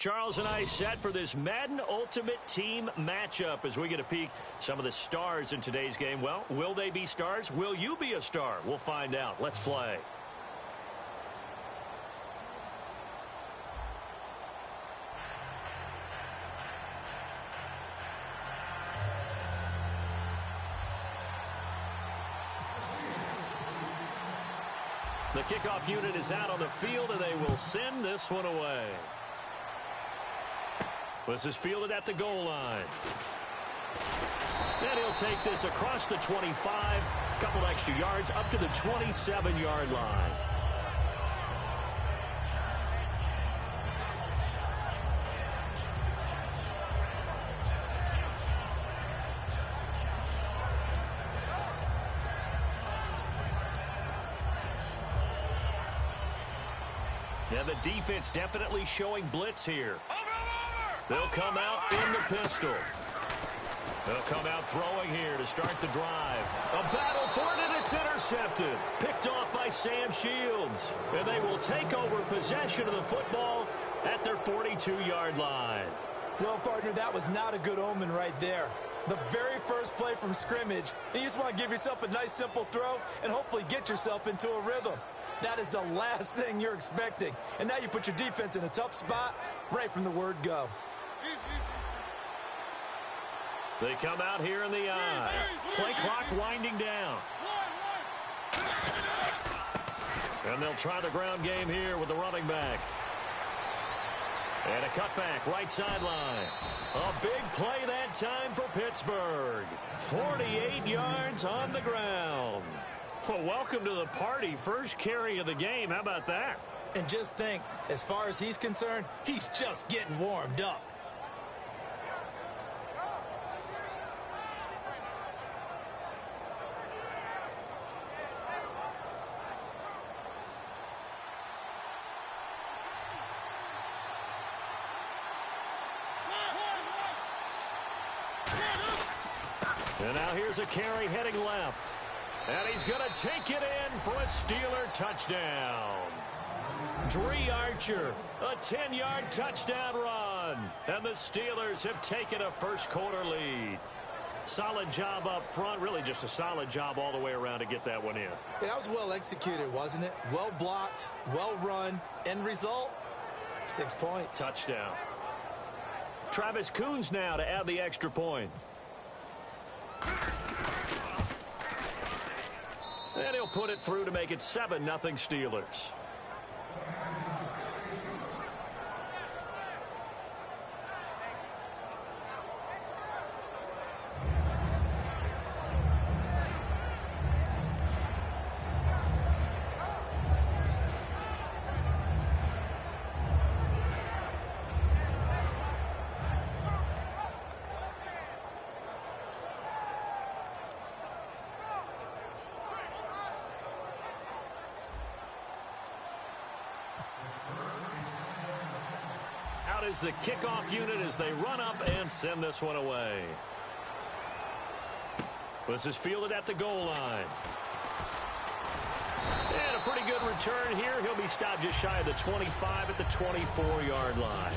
Charles and I set for this Madden Ultimate Team matchup as we get a peek some of the stars in today's game. Well, will they be stars? Will you be a star? We'll find out. Let's play. The kickoff unit is out on the field, and they will send this one away. This is fielded at the goal line. And he'll take this across the 25, a couple extra yards, up to the 27-yard line. And the defense definitely showing blitz here. They'll come out in the pistol. They'll come out throwing here to start the drive. A battle for it, and it's intercepted. Picked off by Sam Shields. And they will take over possession of the football at their 42-yard line. Well, partner, that was not a good omen right there. The very first play from scrimmage, you just want to give yourself a nice, simple throw and hopefully get yourself into a rhythm. That is the last thing you're expecting. And now you put your defense in a tough spot right from the word go. They come out here in the eye. Play clock winding down. And they'll try the ground game here with the running back. And a cutback, right sideline. A big play that time for Pittsburgh. 48 yards on the ground. Well, welcome to the party. First carry of the game. How about that? And just think, as far as he's concerned, he's just getting warmed up. And now here's a carry heading left. And he's going to take it in for a Steeler touchdown. Dree Archer, a 10-yard touchdown run. And the Steelers have taken a first-quarter lead. Solid job up front. Really just a solid job all the way around to get that one in. That was well executed, wasn't it? Well blocked, well run. End result, 6 points. Touchdown. Travis Coons now to add the extra point. And he'll put it through to make it 7-0 Steelers. Is the kickoff unit as they run up and send this one away. This is fielded at the goal line. And a pretty good return here. He'll be stopped just shy of the 25 at the 24-yard line.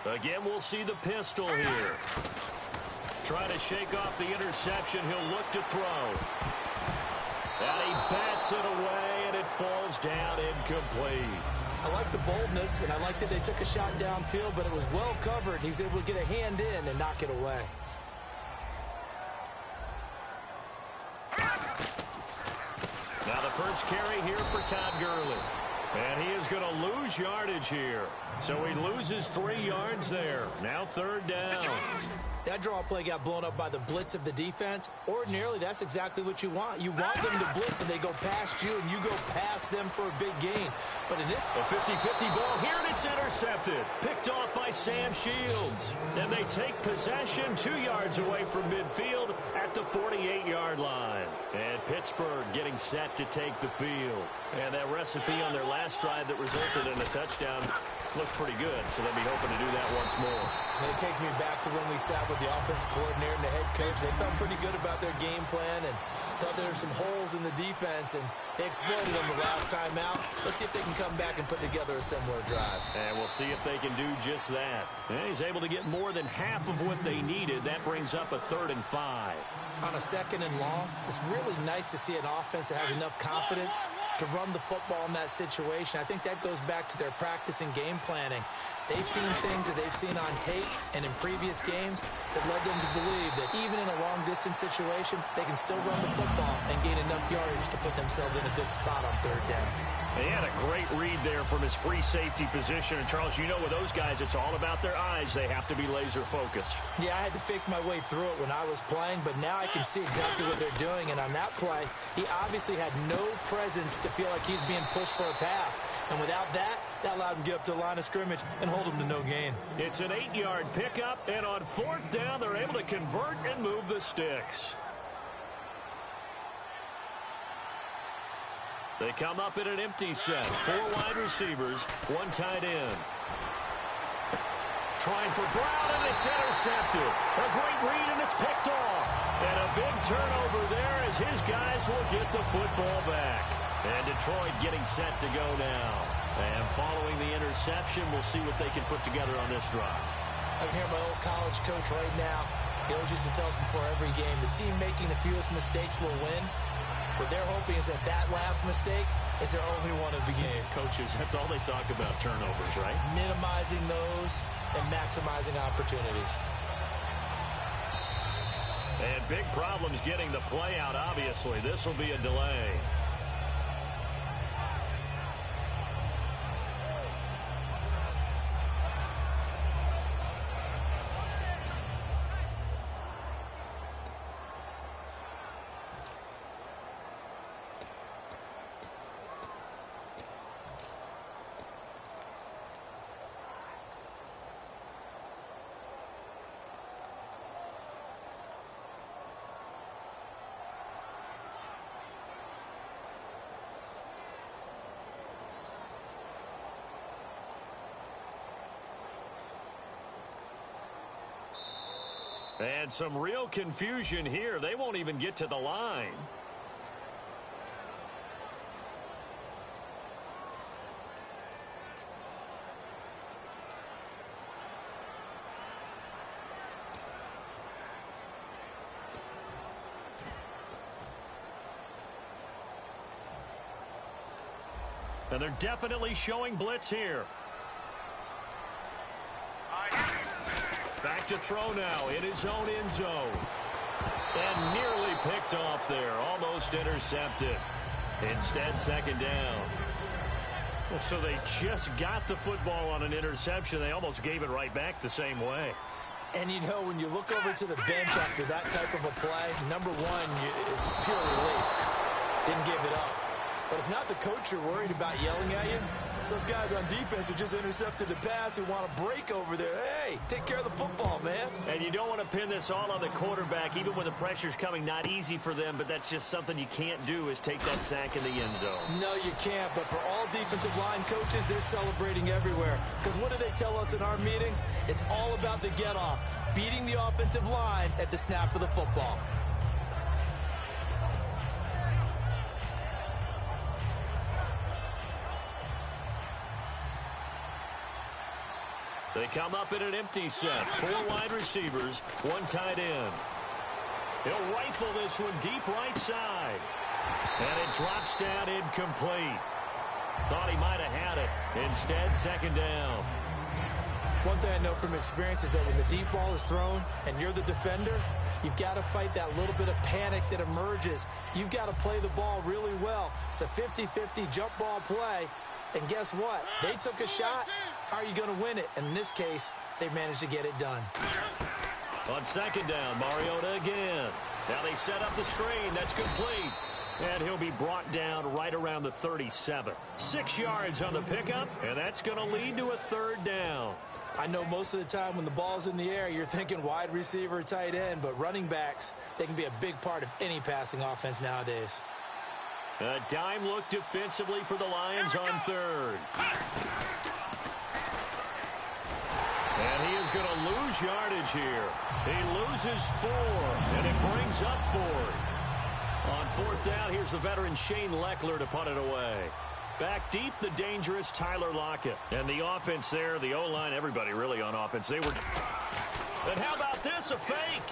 Again, we'll see the pistol here. Try to shake off the interception. He'll look to throw. And he bats it away, and it falls down incomplete. I like the boldness, and I like that they took a shot downfield, but it was well covered. He was able to get a hand in and knock it away. Now the first carry here for Todd Gurley. And he is going to lose yardage here. So he loses 3 yards there. Now 3rd down. That draw play got blown up by the blitz of the defense. Ordinarily, that's exactly what you want. You want them to blitz and they go past you and you go past them for a big gain. But in this... A 50-50 ball here and it's intercepted. Picked off by Sam Shields. And they take possession 2 yards away from midfield at the 48-yard line. And Pittsburgh getting set to take the field. And that recipe on their last drive that resulted in a touchdown looked pretty good. So they'll be hoping to do that once more. And it takes me back to when we sat with the offensive coordinator and the head coach. They felt pretty good about their game plan and thought there were some holes in the defense, and they exploited them the last time out. Let's see if they can come back and put together a similar drive. And we'll see if they can do just that. And he's able to get more than half of what they needed. That brings up a 3rd and 5. On a 2nd and long, it's really nice to see an offense that has enough confidence to run the football in that situation. I think that goes back to their practice and game planning. They've seen things that they've seen on tape and in previous games that led them to believe that even in a long-distance situation, they can still run the football and gain enough yardage to put themselves in a good spot on 3rd down. He had a great read there from his free safety position. And, Charles, you know with those guys, it's all about their eyes. They have to be laser-focused. Yeah, I had to fake my way through it when I was playing, but now I can see exactly what they're doing. And on that play, he obviously had no presence to feel like he's being pushed for a pass. And without that, that allowed him to get up to the line of scrimmage and hold him to no gain. It's an 8-yard pickup, and on 4th down, they're able to convert and move the sticks. They come up in an empty set. 4 wide receivers, 1 tight end. Trying for Brown, and it's intercepted. A great read, and it's picked off. And a big turnover there as his guys will get the football back. And Detroit getting set to go now. And following the interception, we'll see what they can put together on this drive. I can hear my old college coach right now. He always used to tell us before every game, the team making the fewest mistakes will win. What they're hoping is that that last mistake is their only one of the game. Coaches, that's all they talk about, turnovers, right? Minimizing those and maximizing opportunities. And big problems getting the play out, obviously. This will be a delay. And some real confusion here. They won't even get to the line. And they're definitely showing blitz here. Back to throw now in his own end zone. And nearly picked off there. Almost intercepted. Instead, 2nd down. So they just got the football on an interception. They almost gave it right back the same way. And, you know, when you look over to the bench after that type of a play, number one is pure relief. Didn't give it up. But it's not the coach you're worried about yelling at you. It's those guys on defense who just intercepted the pass who want to break over there. Hey, take care of the football, man. And you don't want to pin this all on the quarterback, even when the pressure's coming. Not easy for them, but that's just something you can't do is take that sack in the end zone. No, you can't. But for all defensive line coaches, they're celebrating everywhere. Because what do they tell us in our meetings? It's all about the get-off, beating the offensive line at the snap of the football. They come up in an empty set. 4 wide receivers, 1 tight end. He'll rifle this one deep right side. And it drops down incomplete. Thought he might have had it. Instead, 2nd down. One thing I know from experience is that when the deep ball is thrown and you're the defender, you've got to fight that little bit of panic that emerges. You've got to play the ball really well. It's a 50-50 jump ball play. And guess what? They took a shot. How are you going to win it? And in this case, they managed to get it done. On second down, Mariota again. Now they set up the screen. That's complete. And he'll be brought down right around the 37. 6 yards on the pickup, and that's going to lead to a third down. I know most of the time when the ball's in the air, you're thinking wide receiver, tight end, but running backs, they can be a big part of any passing offense nowadays. A dime look defensively for the Lions on third. And he is going to lose yardage here. He loses 4, and it brings up 4th. On fourth down, here's the veteran Shane Leckler to punt it away. Back deep, the dangerous Tyler Lockett. And the offense there, the O-line, everybody really on offense. They were... And how about this, a fake?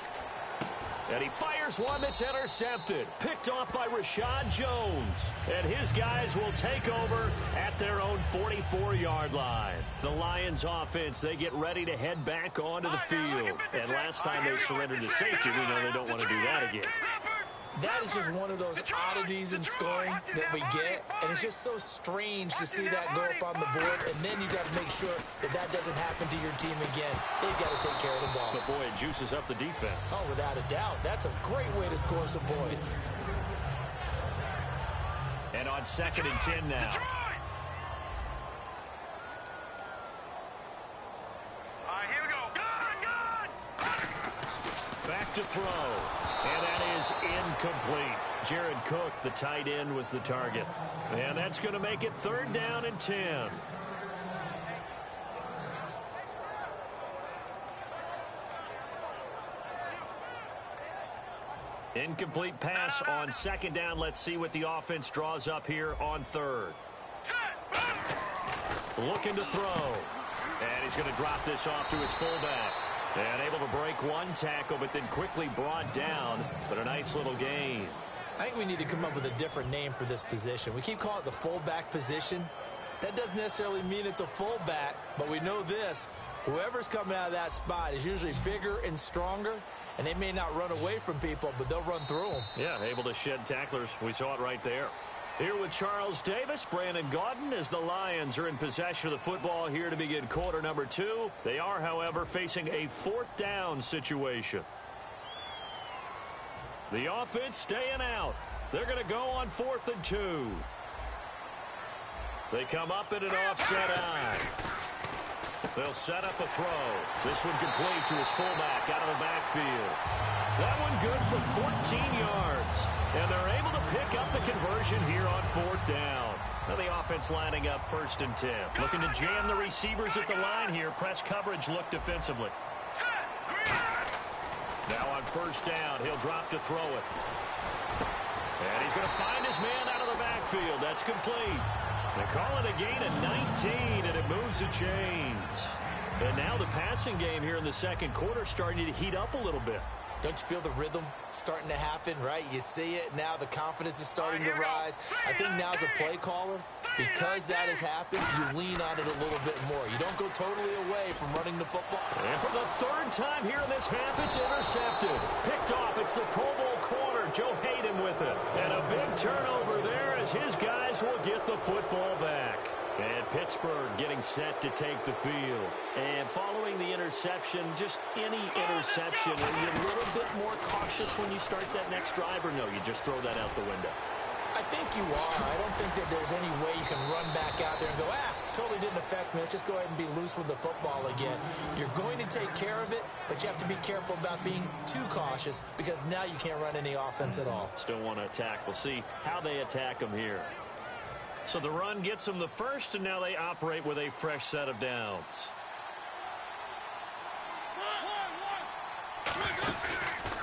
And he fires one that's intercepted. Picked off by Rashad Jones. And his guys will take over at their own 44-yard line. The Lions offense, they get ready to head back onto the field. And last time they surrendered to safety, we know they don't want to do that again. That is just one of those oddities in scoring that we get, and it's just so strange to see that go up on the board, and then you got to make sure that that doesn't happen to your team again. They've got to take care of the ball. But boy, it juices up the defense. Oh, without a doubt. That's a great way to score some points. And on 2nd and 10 now. Here we go. Gun! Back to throw. And that is incomplete. Jared Cook, the tight end, was the target. And that's going to make it 3rd down and 10. Incomplete pass on 2nd down. Let's see what the offense draws up here on 3rd. Looking to throw. And he's going to drop this off to his fullback. And able to break one tackle, but then quickly brought down. But a nice little gain. I think we need to come up with a different name for this position. We keep calling it the fullback position. That doesn't necessarily mean it's a fullback, but we know this. Whoever's coming out of that spot is usually bigger and stronger, and they may not run away from people, but they'll run through them. Yeah, able to shed tacklers. We saw it right there. Here with Charles Davis, Brandon Gaudin, as the Lions are in possession of the football here to begin quarter number 2. They are, however, facing a 4th down situation. The offense staying out. They're going to go on 4th and 2. They come up in an offset eye. They'll set up a throw. This one complete to his fullback out of the backfield. That one good for 14 yards. And they're able to pick up the conversion here on 4th down. Now the offense lining up 1st and 10. Looking to jam the receivers at the line here. Press coverage look defensively. Now on 1st down, he'll drop to throw it. And he's going to find his man out of the backfield. That's complete. They call it a gain of 19, and it moves the chains. And now the passing game here in the 2nd quarter starting to heat up a little bit. Don't you feel the rhythm starting to happen, right? You see it. Now the confidence is starting to rise. I think now as a play caller, because that has happened, you lean on it a little bit more. You don't go totally away from running the football. And for the 3rd time here in this half, it's intercepted. Picked off. It's the Pro Bowl corner, Joe Hayden, with it. And a big turnover there as his guys will get the football back. And Pittsburgh getting set to take the field. And following the interception, just any interception, are you a little bit more cautious when you start that next drive, or no, you just throw that out the window? I think you are. I don't think that there's any way you can run back out there and go, totally didn't affect me. Let's just go ahead and be loose with the football again. You're going to take care of it, but you have to be careful about being too cautious because now you can't run any offense at all. Still want to attack. We'll see how they attack them here. So the run gets them the first, and now they operate with a fresh set of downs.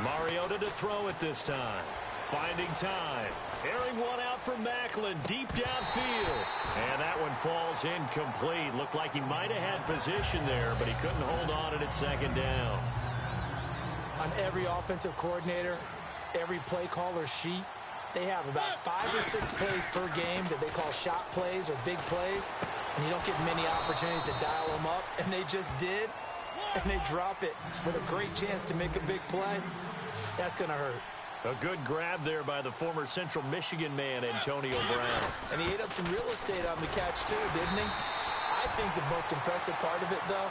Mariota to throw it this time. Finding time. Airing one out for Macklin deep downfield. And that one falls incomplete. Looked like he might have had position there, but he couldn't hold on at 2nd down. On every offensive coordinator, every play caller sheet, they have about 5 or 6 plays per game that they call shot plays or big plays, and you don't get many opportunities to dial them up, and they just did, and they drop it with a great chance to make a big play. That's going to hurt. A good grab there by the former Central Michigan man, Antonio Brown. And he ate up some real estate on the catch, too, didn't he? I think the most impressive part of it, though,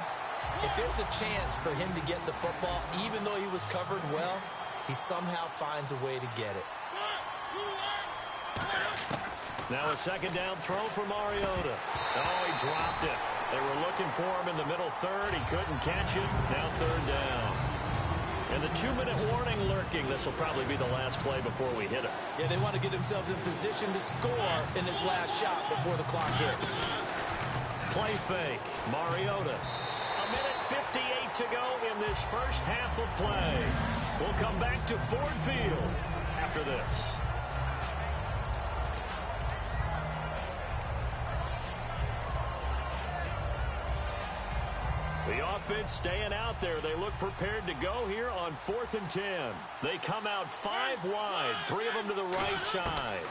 If there's a chance for him to get the football, even though he was covered well, he somehow finds a way to get it. Now a second down throw for Mariota. Oh, he dropped it. They were looking for him in the middle third. He couldn't catch it. Now third down. And the 2-minute warning lurking. This will probably be the last play before we hit it. Yeah, they want to get themselves in position to score in this last shot before the clock hits. Play fake. Mariota. A minute 58 to go in this first half of play. We'll come back to Ford Field after this. The offense staying out there. They look prepared to go here on 4th and 10. They come out 5 wide, 3 of them to the right side.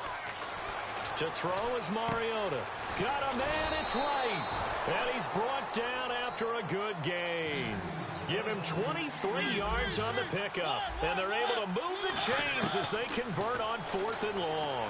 To throw is Mariota. Got a man, it's right. And he's brought down after a good gain. Give him 23 yards on the pickup. And they're able to move the chains as they convert on 4th and long.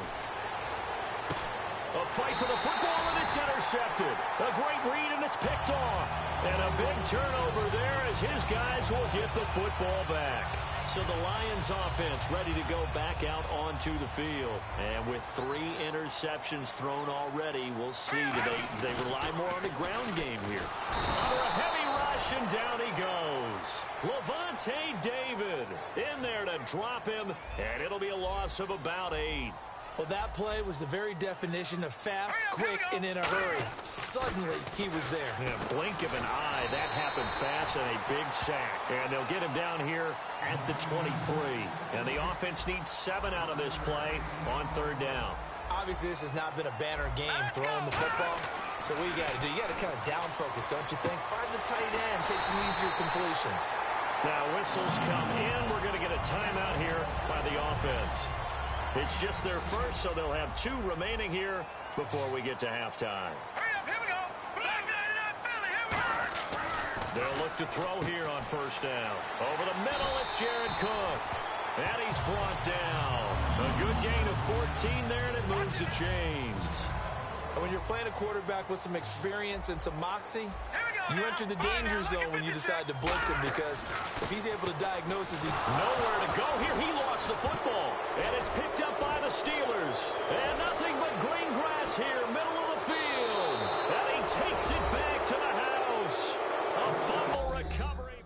A fight for the football, and it's intercepted. A great read, and it's picked off. And a big turnover there as his guys will get the football back. So the Lions offense ready to go back out onto the field. And with 3 interceptions thrown already, we'll see. Do they rely more on the ground game here? Under a heavy rush, and down he goes. Levante David in there to drop him, and it'll be a loss of about 8. Well, that play was the very definition of fast, quick, and in a hurry. Suddenly, he was there. Yeah, blink of an eye. That happened fast and a big sack. And they'll get him down here at the 23. And the offense needs 7 out of this play on 3rd down. Obviously, this has not been a banner game throwing the football. So what you got to do, you got to kind of down focus, don't you think? Find the tight end, take some easier completions. Now whistles come in. We're going to get a timeout here by the offense. It's just their first, so they'll have 2 remaining here before we get to halftime. Hurry up, here we go. Back that Philly, here we go. They'll look to throw here on 1st down. Over the middle, it's Jared Cook. And he's brought down. A good gain of 14 there, and it moves the chains. And when you're playing a quarterback with some experience and some moxie, you enter the danger zone when you decide to blitz him, because if he's able to diagnose as he... Nowhere to go here. He lost the football. And it's picked up by the Steelers. And nothing but green grass here, middle of the field. And he takes it back to the house. A fumble recovery.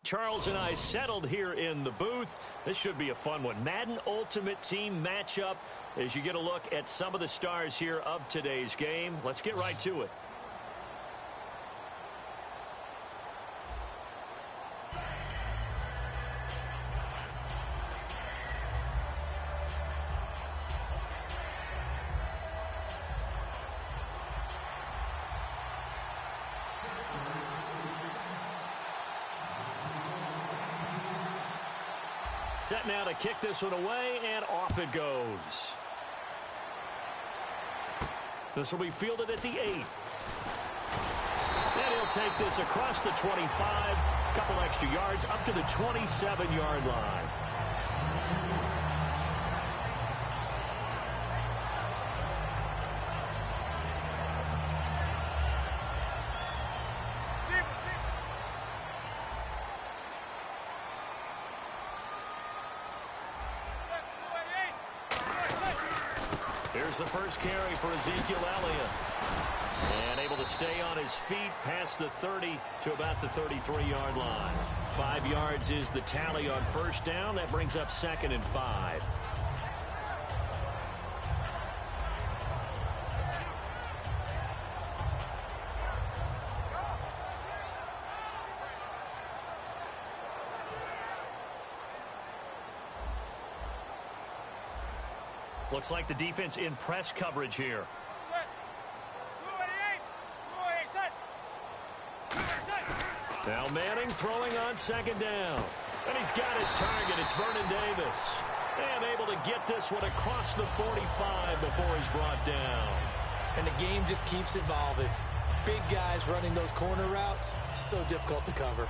Charles and I settled here in the booth. This should be a fun one. Madden Ultimate Team matchup as you get a look at some of the stars here of today's game. Let's get right to it. Set now to kick this one away, and off it goes. This will be fielded at the 8. And he'll take this across the 25. A couple extra yards up to the 27-yard line. Here's the first carry for Ezekiel Elliott. And able to stay on his feet past the 30 to about the 33-yard line. 5 yards is the tally on first down. That brings up 2nd and 5. Looks like the defense in press coverage here. Now Manning throwing on 2nd down. And he's got his target. It's Vernon Davis. And able to get this one across the 45 before he's brought down. And the game just keeps evolving. Big guys running those corner routes, so difficult to cover.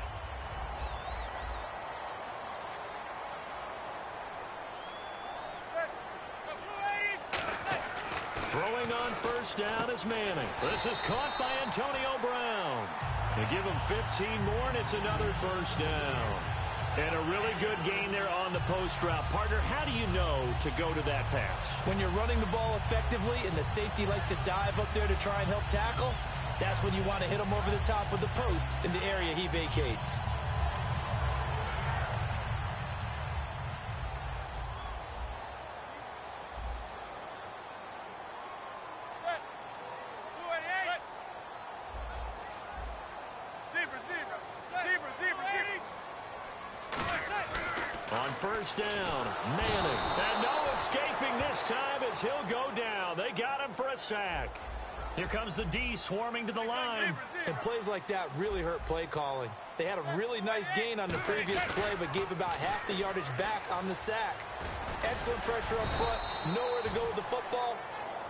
Throwing on first down is Manning. This is caught by Antonio Brown. They give him 15 more, and it's another first down. And a really good gain there on the post route. Partner, how do you know to go to that pass? When you're running the ball effectively and the safety likes to dive up there to try and help tackle, that's when you want to hit him over the top with the post in the area he vacates. On first down, Manning. And no escaping this time as he'll go down. They got him for a sack. Here comes the D swarming to the line. And plays like that really hurt play calling. They had a really nice gain on the previous play, but gave about half the yardage back on the sack. Excellent pressure up front. Nowhere to go with the football.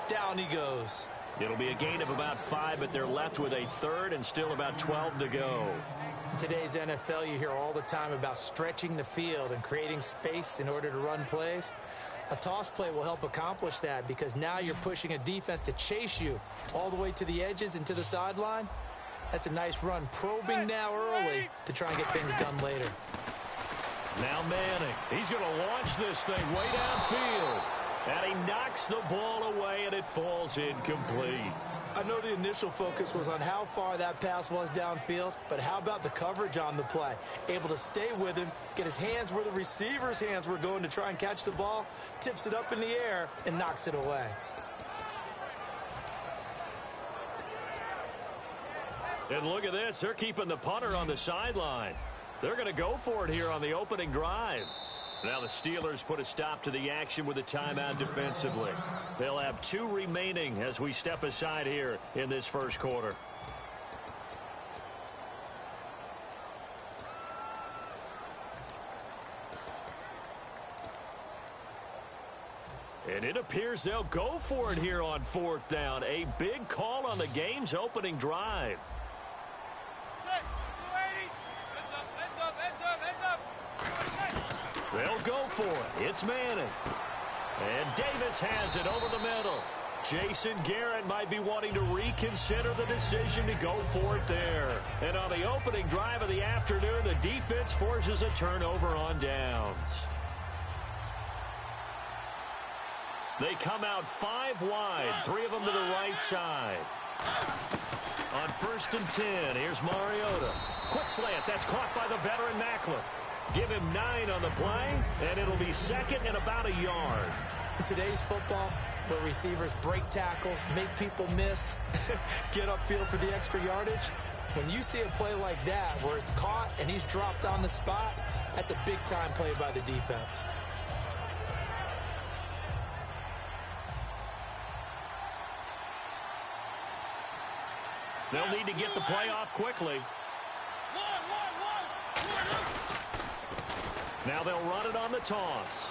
Down he goes. It'll be a gain of about 5, but they're left with a 3rd and still about 12 to go. In today's NFL, you hear all the time about stretching the field and creating space in order to run plays. A toss play will help accomplish that because now you're pushing a defense to chase you all the way to the edges and to the sideline. That's a nice run, probing now early to try and get things done later. Now Manning. He's going to launch this thing way downfield. And he knocks the ball away, and it falls incomplete. I know the initial focus was on how far that pass was downfield, but how about the coverage on the play? Able to stay with him, get his hands where the receiver's hands were going to try and catch the ball, tips it up in the air, and knocks it away. And look at this. They're keeping the punter on the sideline. They're going to go for it here on the opening drive. Now the Steelers put a stop to the action with a timeout defensively. They'll have 2 remaining as we step aside here in this first quarter. And it appears they'll go for it here on 4th down. A big call on the game's opening drive. They'll go for it. It's Manning. And Davis has it over the middle. Jason Garrett might be wanting to reconsider the decision to go for it there. And on the opening drive of the afternoon, the defense forces a turnover on downs. They come out 5 wide, 3 of them to the right side. On 1st and 10, here's Mariota. Quick slant, that's caught by the veteran Macklin. Give him 9 on the play, and it'll be 2nd and about a yard. In today's football, where receivers break tackles, make people miss, get upfield for the extra yardage, when you see a play like that where it's caught and he's dropped on the spot, that's a big-time play by the defense. They'll need to get the play off quickly. Now they'll run it on the toss.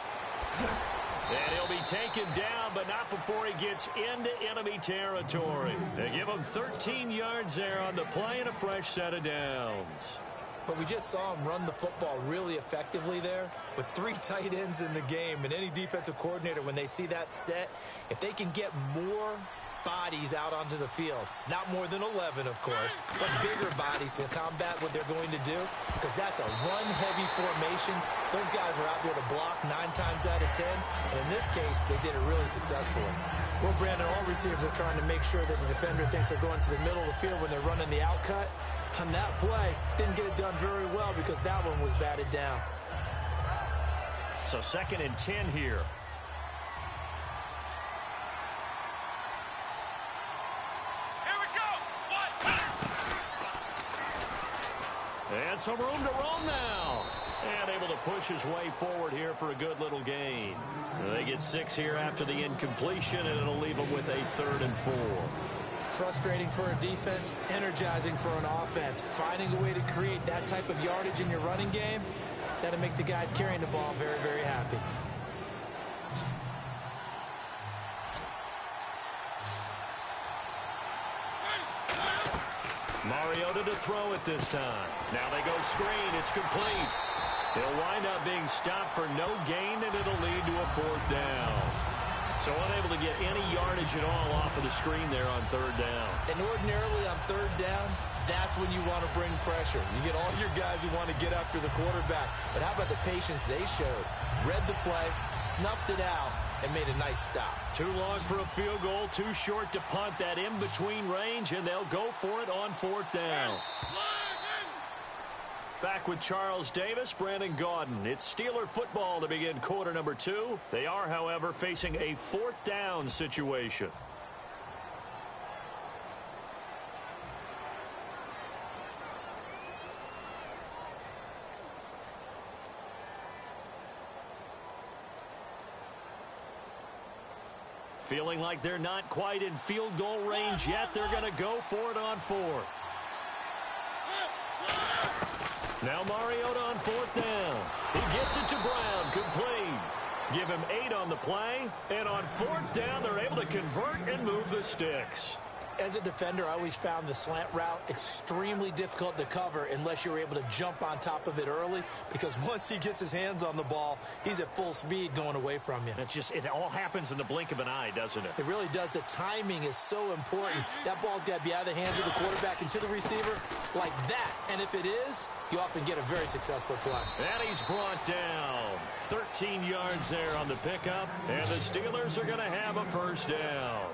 And he'll be taken down, but not before he gets into enemy territory. They give him 13 yards there on the play and a fresh set of downs. But we just saw him run the football really effectively there with 3 tight ends in the game. And any defensive coordinator, when they see that set, if they can get more bodies out onto the field, not more than 11, of course, but bigger bodies to combat what they're going to do, because that's a run-heavy formation. Those guys are out there to block 9 times out of 10, and in this case, they did it really successfully. Well, Brandon, all receivers are trying to make sure that the defender thinks they're going to the middle of the field when they're running the out cut. On that play, didn't get it done very well because that one was batted down. So 2nd and 10 here. And some room to roam now. And able to push his way forward here for a good little gain. They get 6 here after the incompletion, and it'll leave them with a 3rd and 4. Frustrating for a defense, energizing for an offense. Finding a way to create that type of yardage in your running game, that'll make the guys carrying the ball very, very happy. Mariota to throw it this time. Now they go screen. It's complete. He'll wind up being stopped for no gain, and it'll lead to a 4th down. So unable to get any yardage at all off of the screen there on 3rd down. And ordinarily on 3rd down, that's when you want to bring pressure. You get all your guys who want to get after the quarterback. But how about the patience they showed? Read the play, snuffed it out, and made a nice stop. Too long for a field goal, too short to punt. That in-between range, and they'll go for it on 4th down. Back with Charles Davis, Brandon Gaudin. It's Steeler football to begin quarter number 2. They are, however, facing a 4th down situation. Feeling like they're not quite in field goal range yet. They're going to go for it on 4th. Now Mariota on 4th down. He gets it to Brown, complete. Give him 8 on the play, and on 4th down, they're able to convert and move the sticks. As a defender, I always found the slant route extremely difficult to cover unless you're able to jump on top of it early, because once he gets his hands on the ball, he's at full speed going away from you. It all happens in the blink of an eye, doesn't it? It really does. The timing is so important. That ball's got to be out of the hands of the quarterback and to the receiver like that. And if it is, you often get a very successful play. And he's brought down. 13 yards there on the pickup, and the Steelers are going to have a 1st down.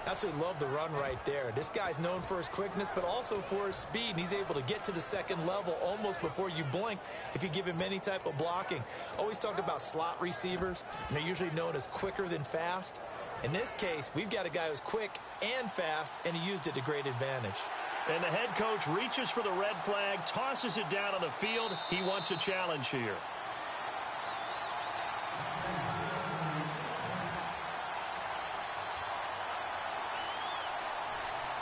Absolutely love the run right there. This guy's known for his quickness, but also for his speed. And he's able to get to the 2nd level almost before you blink if you give him any type of blocking. Always talk about slot receivers, and they're usually known as quicker than fast. In this case, we've got a guy who's quick and fast, and he used it to great advantage. And the head coach reaches for the red flag, tosses it down on the field. He wants a challenge here.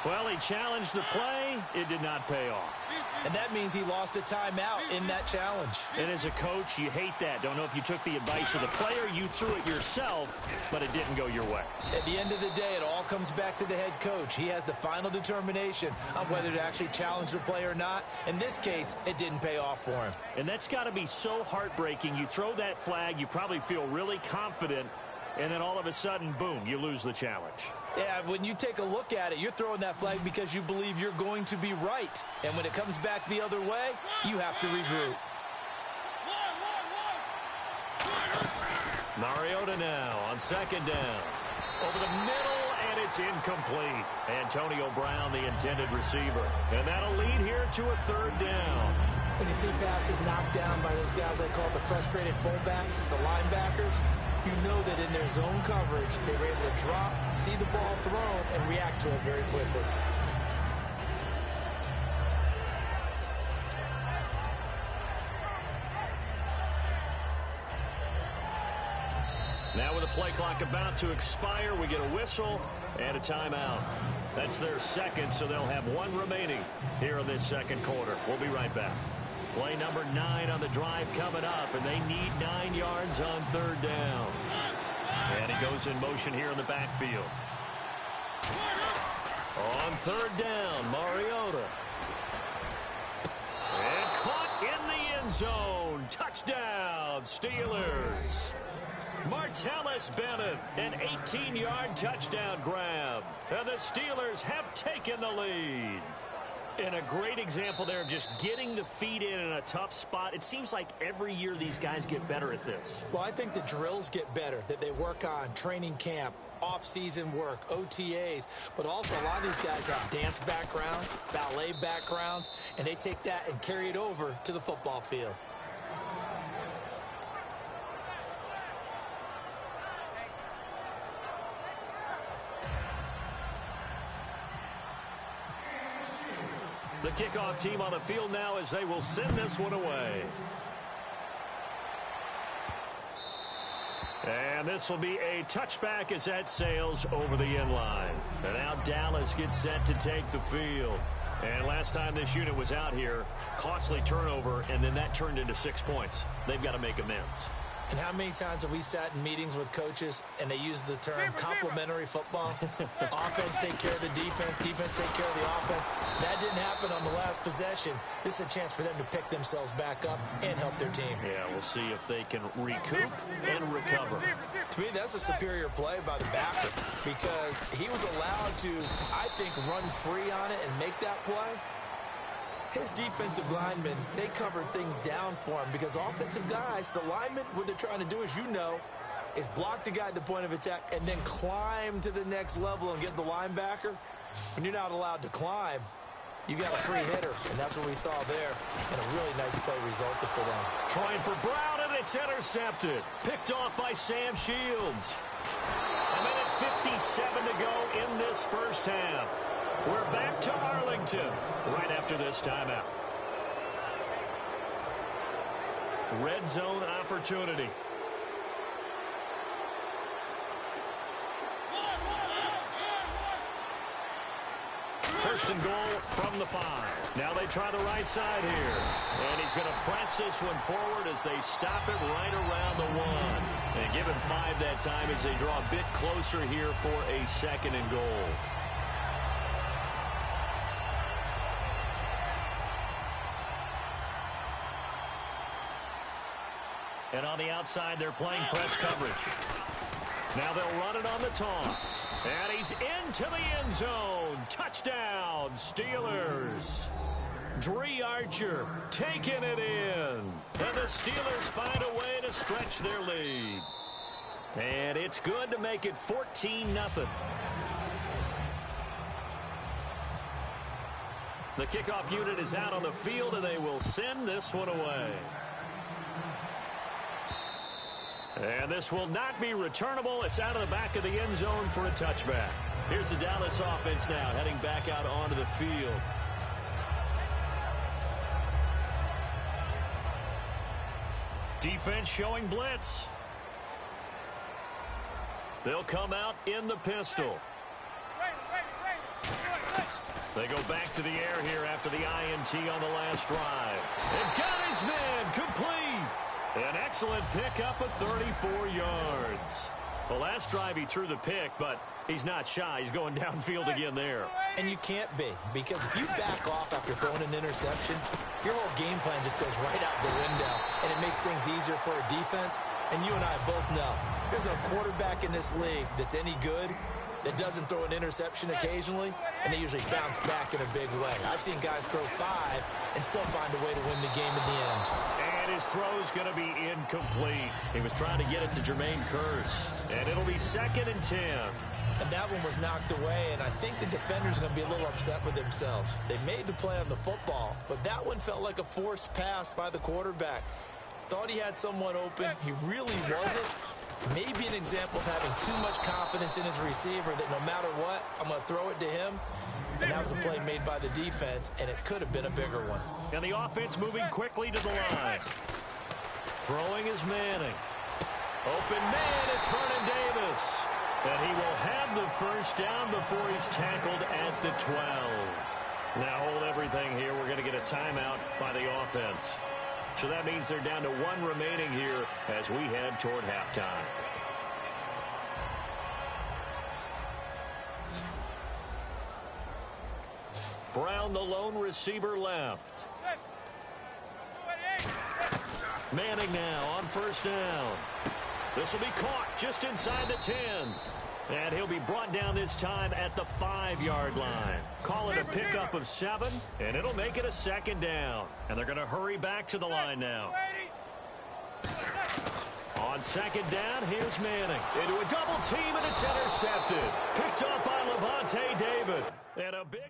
Well, he challenged the play. It did not pay off. And that means he lost a timeout in that challenge. And as a coach, you hate that. Don't know if you took the advice of the player, you threw it yourself, but it didn't go your way. At the end of the day, it all comes back to the head coach. He has the final determination on whether to actually challenge the play or not. In this case, it didn't pay off for him. And that's got to be so heartbreaking. You throw that flag, you probably feel really confident, and then all of a sudden, boom, you lose the challenge. Yeah, when you take a look at it, you're throwing that flag because you believe you're going to be right. And when it comes back the other way, you have to regroup. Mariota now on 2nd down. Over the middle, and it's incomplete. Antonio Brown, the intended receiver. And that'll lead here to a 3rd down. When you see passes knocked down by those guys I call the frustrated fullbacks, the linebackers, you know that in their zone coverage, they were able to drop, see the ball thrown, and react to it very quickly. Now with the play clock about to expire, we get a whistle and a timeout. That's their 2nd, so they'll have 1 remaining here in this 2nd quarter. We'll be right back. Play number 9 on the drive coming up, and they need 9 yards on third down. And he goes in motion here in the backfield. On third down, Mariota. And caught in the end zone. Touchdown, Steelers. Martellus Bennett, an 18-yard touchdown grab. And the Steelers have taken the lead. And a great example there of just getting the feet in a tough spot. It seems like every year these guys get better at this. Well, I think the drills get better that they work on, training camp, off-season work, OTAs. But also a lot of these guys have dance backgrounds, ballet backgrounds, and they take that and carry it over to the football field. The kickoff team on the field now as they will send this one away. And this will be a touchback as that sails over the end line. And now Dallas gets set to take the field. And last time this unit was out here, costly turnover, and then that turned into 6 points. They've got to make amends. And how many times have we sat in meetings with coaches and they use the term complementary football? Offense take care of the defense, defense take care of the offense. That didn't happen on the last possession. This is a chance for them to pick themselves back up and help their team. Yeah, we'll see if they can recoup and recover. To me, that's a superior play by the backer because he was allowed to, I think, run free on it and make that play. His defensive linemen, they covered things down for him because offensive guys, the linemen, what they're trying to do, as you know, is block the guy at the point of attack and then climb to the next level and get the linebacker. When you're not allowed to climb, you got a free hitter, and that's what we saw there. And a really nice play resulted for them. Trying for Brown, and it's intercepted. Picked off by Sam Shields. A minute 57 to go in this first half. We're back to Arlington right after this timeout. Red zone opportunity. First and goal from the 5. Now they try the right side here. And he's going to press this one forward as they stop it right around the 1. And give him 5 that time as they draw a bit closer here for a second and goal. And on the outside, they're playing press coverage. Now they'll run it on the toss. And he's into the end zone. Touchdown, Steelers. Dree Archer taking it in. And the Steelers find a way to stretch their lead. And it's good to make it 14-0. The kickoff unit is out on the field, and they will send this one away. And this will not be returnable. It's out of the back of the end zone for a touchback. Here's the Dallas offense now heading back out onto the field. Defense showing blitz. They'll come out in the pistol. They go back to the air here after the INT on the last drive. And got his man complete. An excellent pickup of 34 yards. The last drive he threw the pick, but he's not shy. He's going downfield again there. And you can't be, because if you back off after throwing an interception, your whole game plan just goes right out the window, and it makes things easier for a defense. And you and I both know there's a quarterback in this league that's any good that doesn't throw an interception occasionally, and they usually bounce back in a big way. I've seen guys throw 5 and still find a way to win the game in the end. And his throw's going to be incomplete. He was trying to get it to Jermaine Kearse, and it'll be 2nd and 10. And that one was knocked away, and I think the defender's going to be a little upset with themselves. They made the play on the football, but that one felt like a forced pass by the quarterback. Thought he had someone open. He really wasn't. Maybe an example of having too much confidence in his receiver that no matter what, I'm going to throw it to him. And that was a play made by the defense, and it could have been a bigger one. And the offense moving quickly to the line. Throwing is Manning. Open man, it's Vernon Davis. And he will have the first down before he's tackled at the 12. Now hold everything here. We're going to get a timeout by the offense. So that means they're down to 1 remaining here as we head toward halftime. Brown, the lone receiver, left. Manning now on first down. This will be caught just inside the 10. And he'll be brought down this time at the 5-yard line. Call it a pickup of 7, and it'll make it a second down. And they're going to hurry back to the line now. On second down, here's Manning. Into a double team, and it's intercepted. Picked up by Levante David. And a big...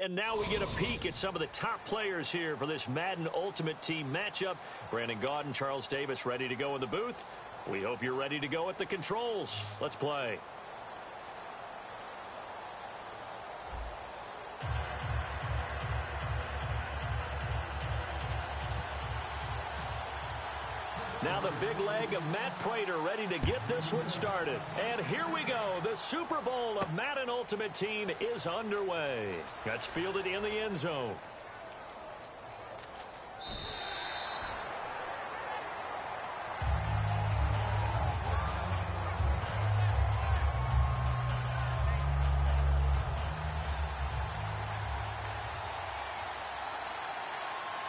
And now we get a peek at some of the top players here for this Madden Ultimate Team matchup. Brandon Gaudin, Charles Davis ready to go in the booth. We hope you're ready to go at the controls. Let's play. Now the big leg of Matt Prater ready to get this one started. And here we go. The Super Bowl of Madden Ultimate Team is underway. That's fielded in the end zone.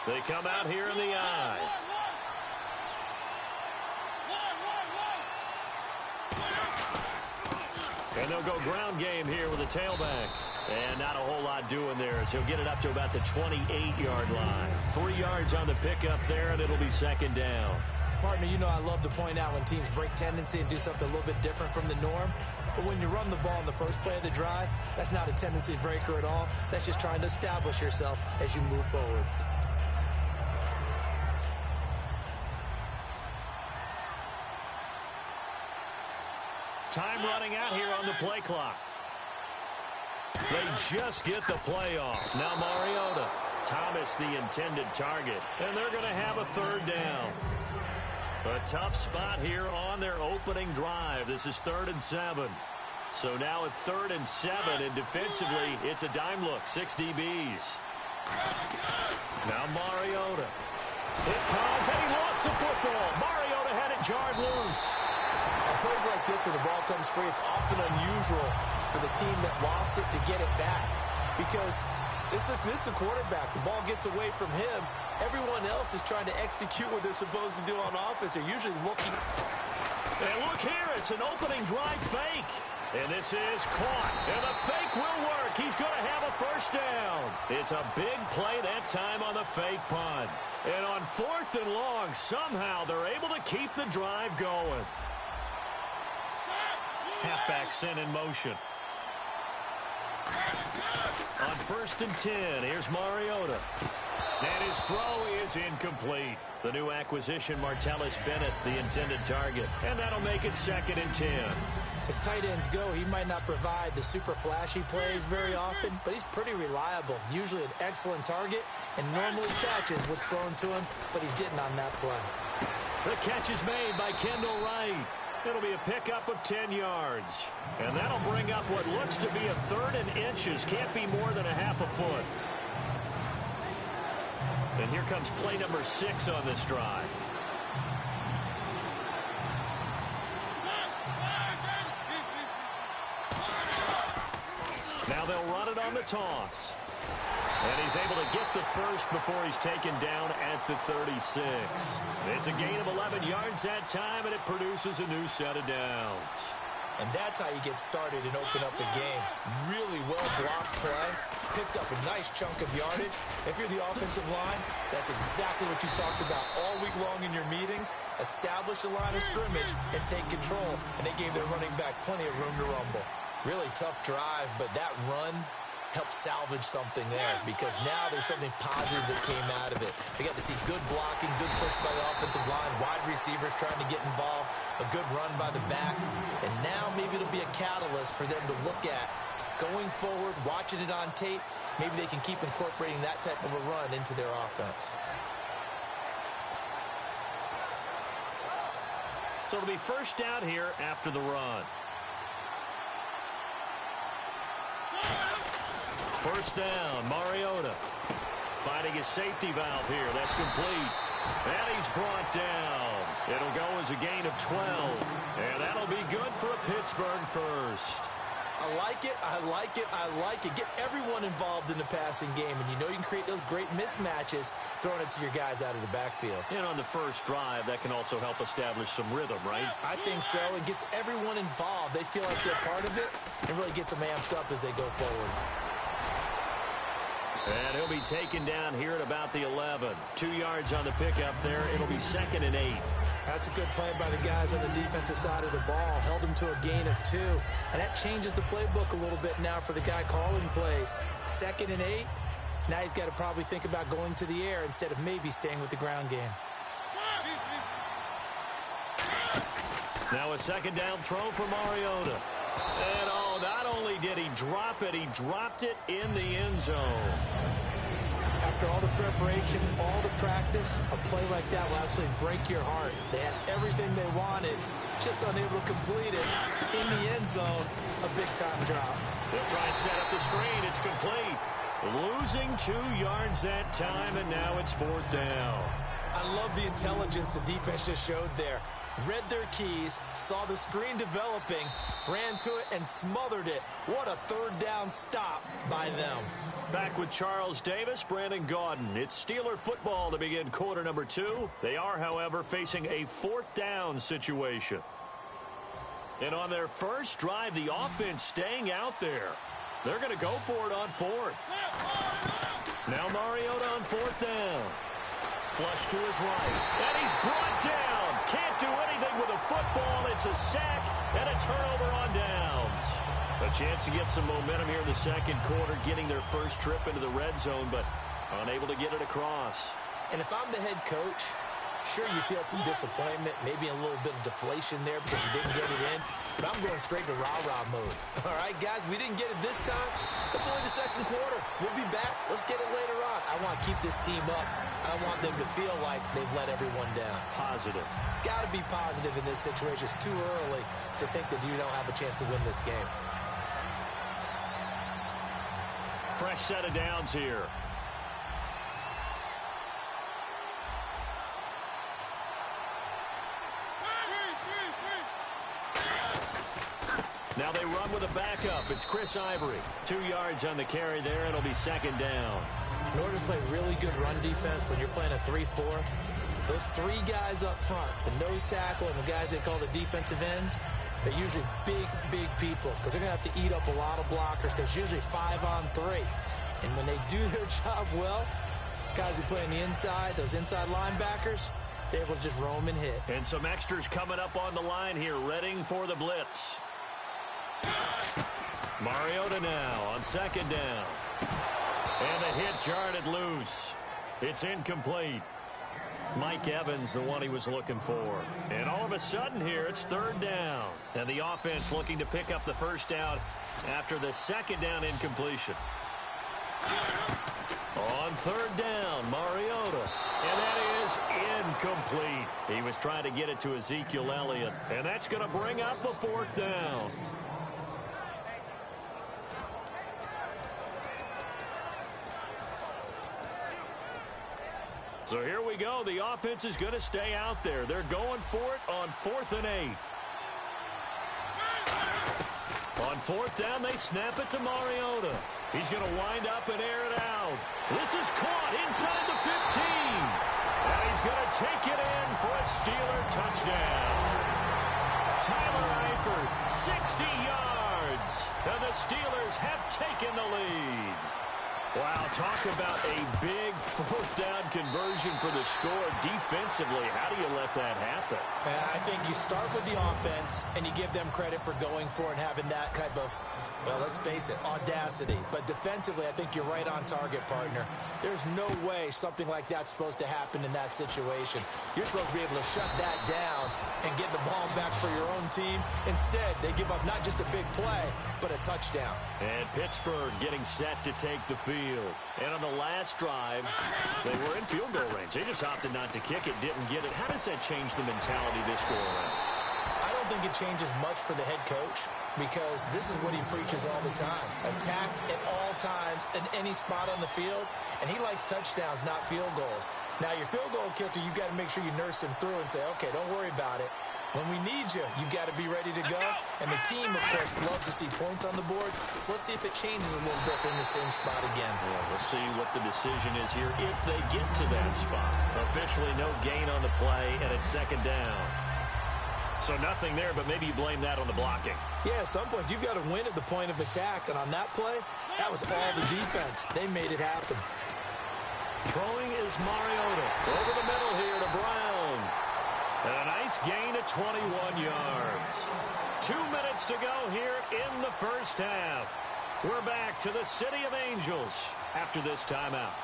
They come out here in the eye. And they'll go ground game here with a tailback. And not a whole lot doing there as he'll get it up to about the 28-yard line. 3 yards on the pickup there, and it'll be second down. Partner, you know I love to point out when teams break tendency and do something a little bit different from the norm. But when you run the ball in the first play of the drive, that's not a tendency breaker at all. That's just trying to establish yourself as you move forward. Time running out here on the play clock. They just get the play off. Now Mariota. Thomas the intended target. And they're going to have a third down. A tough spot here on their opening drive. This is 3rd and 7. So now at 3rd and 7, and defensively, it's a dime look. 6 DBs. Now Mariota. It comes, and he lost the football. Mariota had it jarred loose. Plays like this where the ball comes free, it's often unusual for the team that lost it to get it back. Because this is the quarterback. The ball gets away from him. Everyone else is trying to execute what they're supposed to do on offense. They're usually looking. And look here, it's an opening drive fake. And this is caught. And the fake will work. He's going to have a first down. It's a big play that time on the fake punt. And on 4th and long, somehow they're able to keep the drive going. Halfback sent in motion. On 1st and 10, here's Mariota. And his throw is incomplete. The new acquisition, Martellus Bennett, the intended target. And that'll make it 2nd and 10. As tight ends go, he might not provide the super flashy plays very often, but he's pretty reliable, usually an excellent target, and normally catches what's thrown to him, but he didn't on that play. The catch is made by Kendall Wright. It'll be a pickup of 10 yards. And that'll bring up what looks to be a 3rd and inches. Can't be more than a half a foot. And here comes play number 6 on this drive. Now they'll run it on the toss. And he's able to get the first before he's taken down at the 36. It's a gain of 11 yards that time, and it produces a new set of downs. And that's how you get started and open up the game. Really well-blocked play. Picked up a nice chunk of yardage. If you're the offensive line, that's exactly what you talked about all week long in your meetings. Establish the line of scrimmage and take control. And they gave their running back plenty of room to rumble. Really tough drive, but that run help salvage something there because now there's something positive that came out of it. They got to see good blocking, good push by the offensive line, wide receivers trying to get involved, a good run by the back, and now maybe it'll be a catalyst for them to look at going forward, watching it on tape. Maybe they can keep incorporating that type of a run into their offense. So it'll be first down here after the run. First down, Mariota. Finding his safety valve here. That's complete. And he's brought down. It'll go as a gain of 12. And that'll be good for a Pittsburgh first. I like it, I like it, I like it. Get everyone involved in the passing game, and you know you can create those great mismatches throwing it to your guys out of the backfield. And on the first drive, that can also help establish some rhythm, right? I think so. It gets everyone involved. They feel like they're part of it and really gets them amped up as they go forward. And he'll be taken down here at about the 11. 2 yards on the pickup there. It'll be 2nd and 8. That's a good play by the guys on the defensive side of the ball. Held him to a gain of 2. And that changes the playbook a little bit now for the guy calling plays. 2nd and 8. Now he's got to probably think about going to the air instead of maybe staying with the ground game. Now a 2nd down throw for Mariota. And oh, not only did he drop it, he dropped it in the end zone. After all the preparation, all the practice, a play like that will absolutely break your heart. They had everything they wanted, just unable to complete it. In the end zone, a big-time drop. They'll try and set up the screen. It's complete. Losing 2 yards that time, and now it's 4th down. I love the intelligence the defense just showed there. Read their keys, saw the screen developing, ran to it, and smothered it. What a 3rd down stop by them. Back with Charles Davis, Brandon Gaudin. It's Steeler football to begin quarter number 2. They are, however, facing a 4th down situation. And on their first drive, the offense staying out there. They're going to go for it on 4th. Now Mariota on 4th down. Flush to his right. And he's brought down. Can't do anything with a football. It's a sack and a turnover on downs. A chance to get some momentum here in the second quarter, getting their first trip into the red zone, but unable to get it across. And if I'm the head coach, sure you feel some disappointment, maybe a little bit of deflation there because you didn't get it in, but I'm going straight to rah-rah mode. All right, guys, we didn't get it this time. It's only the second quarter. We'll be back. Let's get it later on. I want to keep this team up. I want them to feel like they've let everyone down. Positive. Got to be positive in this situation. It's too early to think that you don't have a chance to win this game. Fresh set of downs here. Now they run with a backup. It's Chris Ivory. 2 yards on the carry there. It'll be 2nd down. In order to play really good run defense when you're playing a 3-4, those 3 guys up front, the nose tackle and the guys they call the defensive ends, they're usually big, big people because they're going to have to eat up a lot of blockers because usually 5 on 3. And when they do their job well, guys who play on the inside, those inside linebackers, they're able to just roam and hit. And some extras coming up on the line here, readying for the blitz. Mariota now on 2nd down. And the hit jarred it loose. It's incomplete. Mike Evans, the one he was looking for. And all of a sudden here, it's third down. And the offense looking to pick up the first down after the second down incompletion. On third down, Mariota. And that is incomplete. He was trying to get it to Ezekiel Elliott. And that's going to bring up a fourth down. So here we go. The offense is going to stay out there. They're going for it on 4th and 8. On 4th down, they snap it to Mariota. He's going to wind up and air it out. This is caught inside the 15. And he's going to take it in for a Steeler touchdown. Tyler Eifert, 60 yards. And the Steelers have taken the lead. Wow, talk about a big 4th down conversion for the score. Defensively, how do you let that happen? I think you start with the offense, and you give them credit for going for it and having that type of, well, let's face it, audacity. But defensively, I think you're right on target, partner. There's no way something like that's supposed to happen in that situation. You're supposed to be able to shut that down and get the ball back for your own team. Instead, they give up not just a big play, but a touchdown. And Pittsburgh getting set to take the field. And on the last drive, they were in field goal range. They just opted not to kick it, didn't get it. How does that change the mentality this go around? I don't think it changes much for the head coach because this is what he preaches all the time. Attack at all times in any spot on the field, and he likes touchdowns, not field goals. Now, your field goal kicker, you got to make sure you nurse him through and say, okay, don't worry about it. When we need you, you got to be ready to go. And the team, of course, loves to see points on the board. So let's see if it changes a little bit in the same spot again. Yeah, we'll see what the decision is here if they get to that spot. Officially no gain on the play, and it's second down. So nothing there, but maybe you blame that on the blocking. Yeah, at some point, you've got to win at the point of attack. And on that play, that was all the defense. They made it happen. Throwing is Mariota. Over the middle here to Brown. And a nice gain of 21 yards. 2 minutes to go here in the first half. We're back to the City of Angels after this timeout.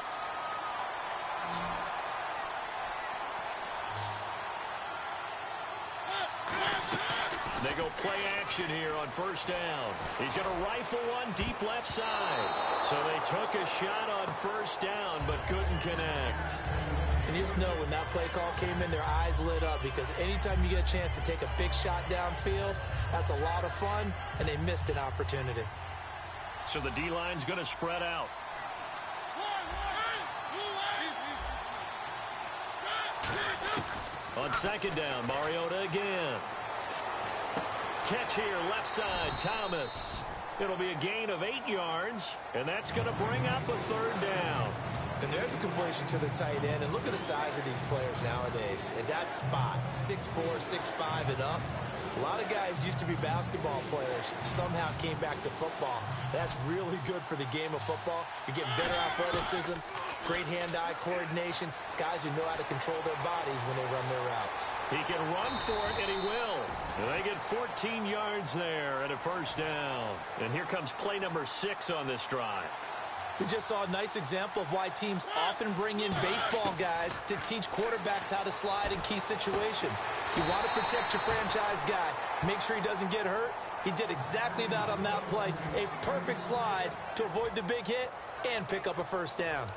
They go play action here on first down. He's going to rifle one deep left side. So they took a shot on first down but couldn't connect. And you just know when that play call came in, their eyes lit up because anytime you get a chance to take a big shot downfield, that's a lot of fun, and they missed an opportunity. So the D-line's going to spread out. On second down, Mariota again. Catch here, left side, Thomas. It'll be a gain of 8 yards, and that's going to bring up a third down. And there's a completion to the tight end. And look at the size of these players nowadays. At that spot, 6'4", 6'5", and up. A lot of guys used to be basketball players, somehow came back to football. That's really good for the game of football. You're getting better athleticism, great hand-eye coordination, guys who know how to control their bodies when they run their routes. He can run for it, and he will. And they get 14 yards there at a first down. And here comes play number 6 on this drive. We just saw a nice example of why teams often bring in baseball guys to teach quarterbacks how to slide in key situations. You want to protect your franchise guy. Make sure he doesn't get hurt. He did exactly that on that play. A perfect slide to avoid the big hit and pick up a first down.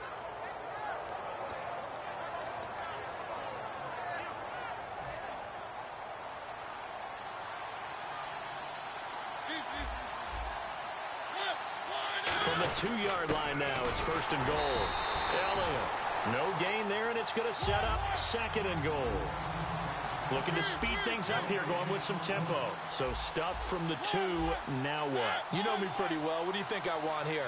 From the 2-yard line now, it's first and goal. Elliott, no gain there, and it's going to set up second and goal. Looking to speed things up here, going with some tempo. So stuff from the 2, now what? You know me pretty well. What do you think I want here?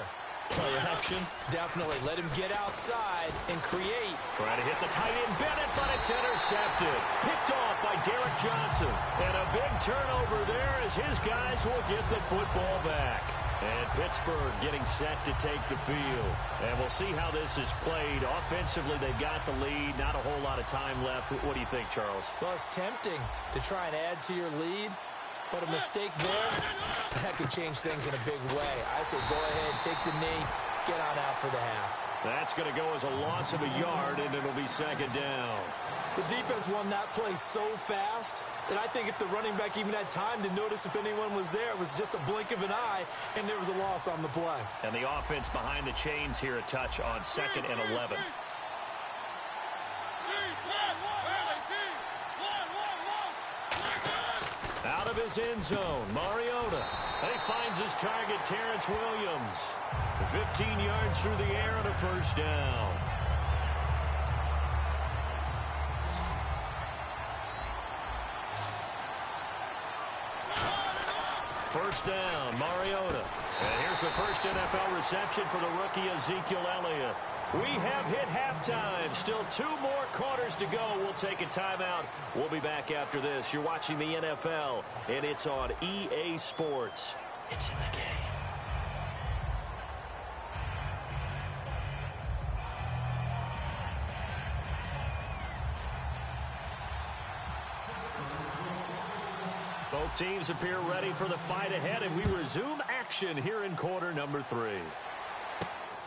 Play action. Definitely. Let him get outside and create. Try to hit the tight end Bennett, but it's intercepted. Picked off by Derek Johnson. And a big turnover there as his guys will get the football back. And Pittsburgh getting set to take the field. And we'll see how this is played. Offensively, they've got the lead. Not a whole lot of time left. What do you think, Charles? Well, it's tempting to try and add to your lead. But a mistake there, that could change things in a big way. I say go ahead, take the knee, get on out for the half. That's going to go as a loss of a yard, and it'll be second down. The defense won that play so fast that I think if the running back even had time to notice if anyone was there, it was just a blink of an eye, and there was a loss on the play. And the offense behind the chains here, a touch on 2nd and 11. Out of his end zone, Mariota. He finds his target, Terrence Williams. 15 yards through the air and a first down. First down, Mariota. And here's the first NFL reception for the rookie Ezekiel Elliott. We have hit halftime. Still 2 more quarters to go. We'll take a timeout. We'll be back after this. You're watching the NFL, and it's on EA Sports. It's in the game. Both teams appear ready for the fight ahead, and we resume action here in quarter number 3.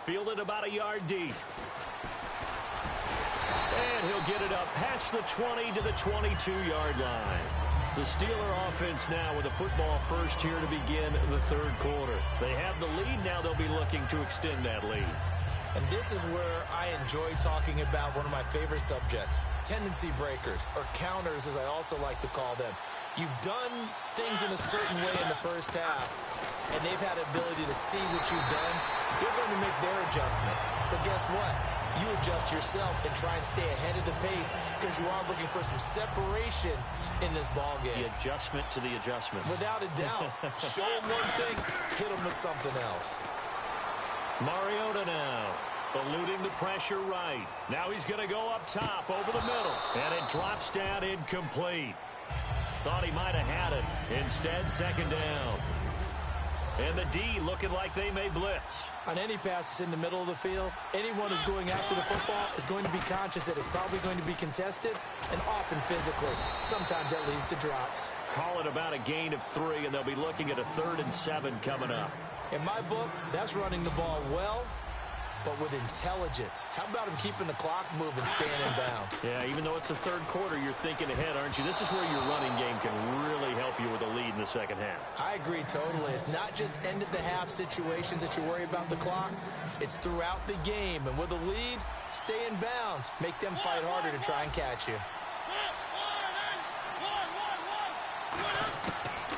Fielded about a yard deep. And he'll get it up past the 20 to the 22-yard line. The Steeler offense now with a football first here to begin the third quarter. They have the lead. Now they'll be looking to extend that lead. And this is where I enjoy talking about one of my favorite subjects, tendency breakers, or counters as I also like to call them. You've done things in a certain way in the first half, and they've had the ability to see what you've done. They're going to make their adjustments. So guess what? You adjust yourself and try and stay ahead of the pace because you are looking for some separation in this ball game. The adjustment to the adjustment. Without a doubt. Show them one thing, hit them with something else. Mariota now, eluding the pressure right. Now he's going to go up top over the middle, and it drops down incomplete. Thought he might have had it. Instead, second down. And the D looking like they may blitz. On any passes in the middle of the field, anyone who's going after the football is going to be conscious that it's probably going to be contested and often physically. Sometimes that leads to drops. Call it about a gain of 3, and they'll be looking at a 3rd and 7 coming up. In my book, that's running the ball well, but with intelligence. How about him keeping the clock moving, staying in bounds? Yeah, even though it's the third quarter, you're thinking ahead, aren't you? This is where your running game can really help you with a lead in the second half. I agree totally. It's not just end-of-the-half situations that you worry about the clock. It's throughout the game. And with a lead, stay in bounds. Make them fight harder to try and catch you.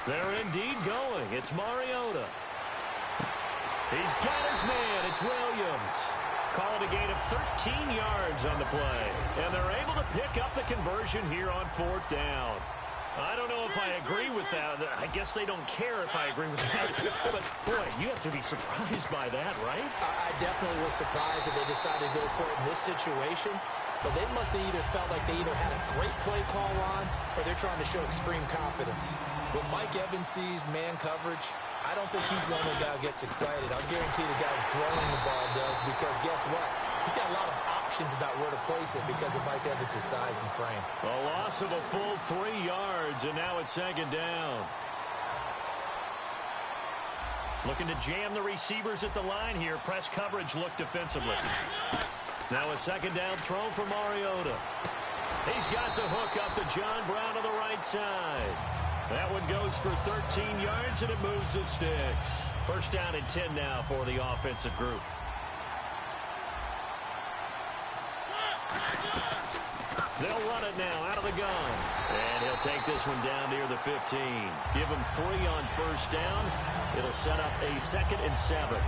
They're indeed going. It's Mariota. He's got his man. It's Williams. Call it a gain of 13 yards on the play. And they're able to pick up the conversion here on 4th down. I don't know if I agree with that. I guess they don't care if I agree with that. But, boy, you have to be surprised by that, right? I definitely was surprised that they decided to go for it in this situation. But they must have either felt like they either had a great play call on or they're trying to show extreme confidence. When Mike Evans sees man coverage, I don't think he's the only guy who gets excited. I'll guarantee the guy throwing the ball does because guess what? He's got a lot of options about where to place it because of Mike Evans' size and frame. A loss of a full 3 yards, and now it's second down. Looking to jam the receivers at the line here. Press coverage look defensively. Now a second down throw for Mariota. He's got the hook up to John Brown to the right side. That one goes for 13 yards, and it moves the sticks. First down and 10 now for the offensive group. They'll run it now out of the gun. And he'll take this one down near the 15. Give him 3 on first down. It'll set up a 2nd and 7.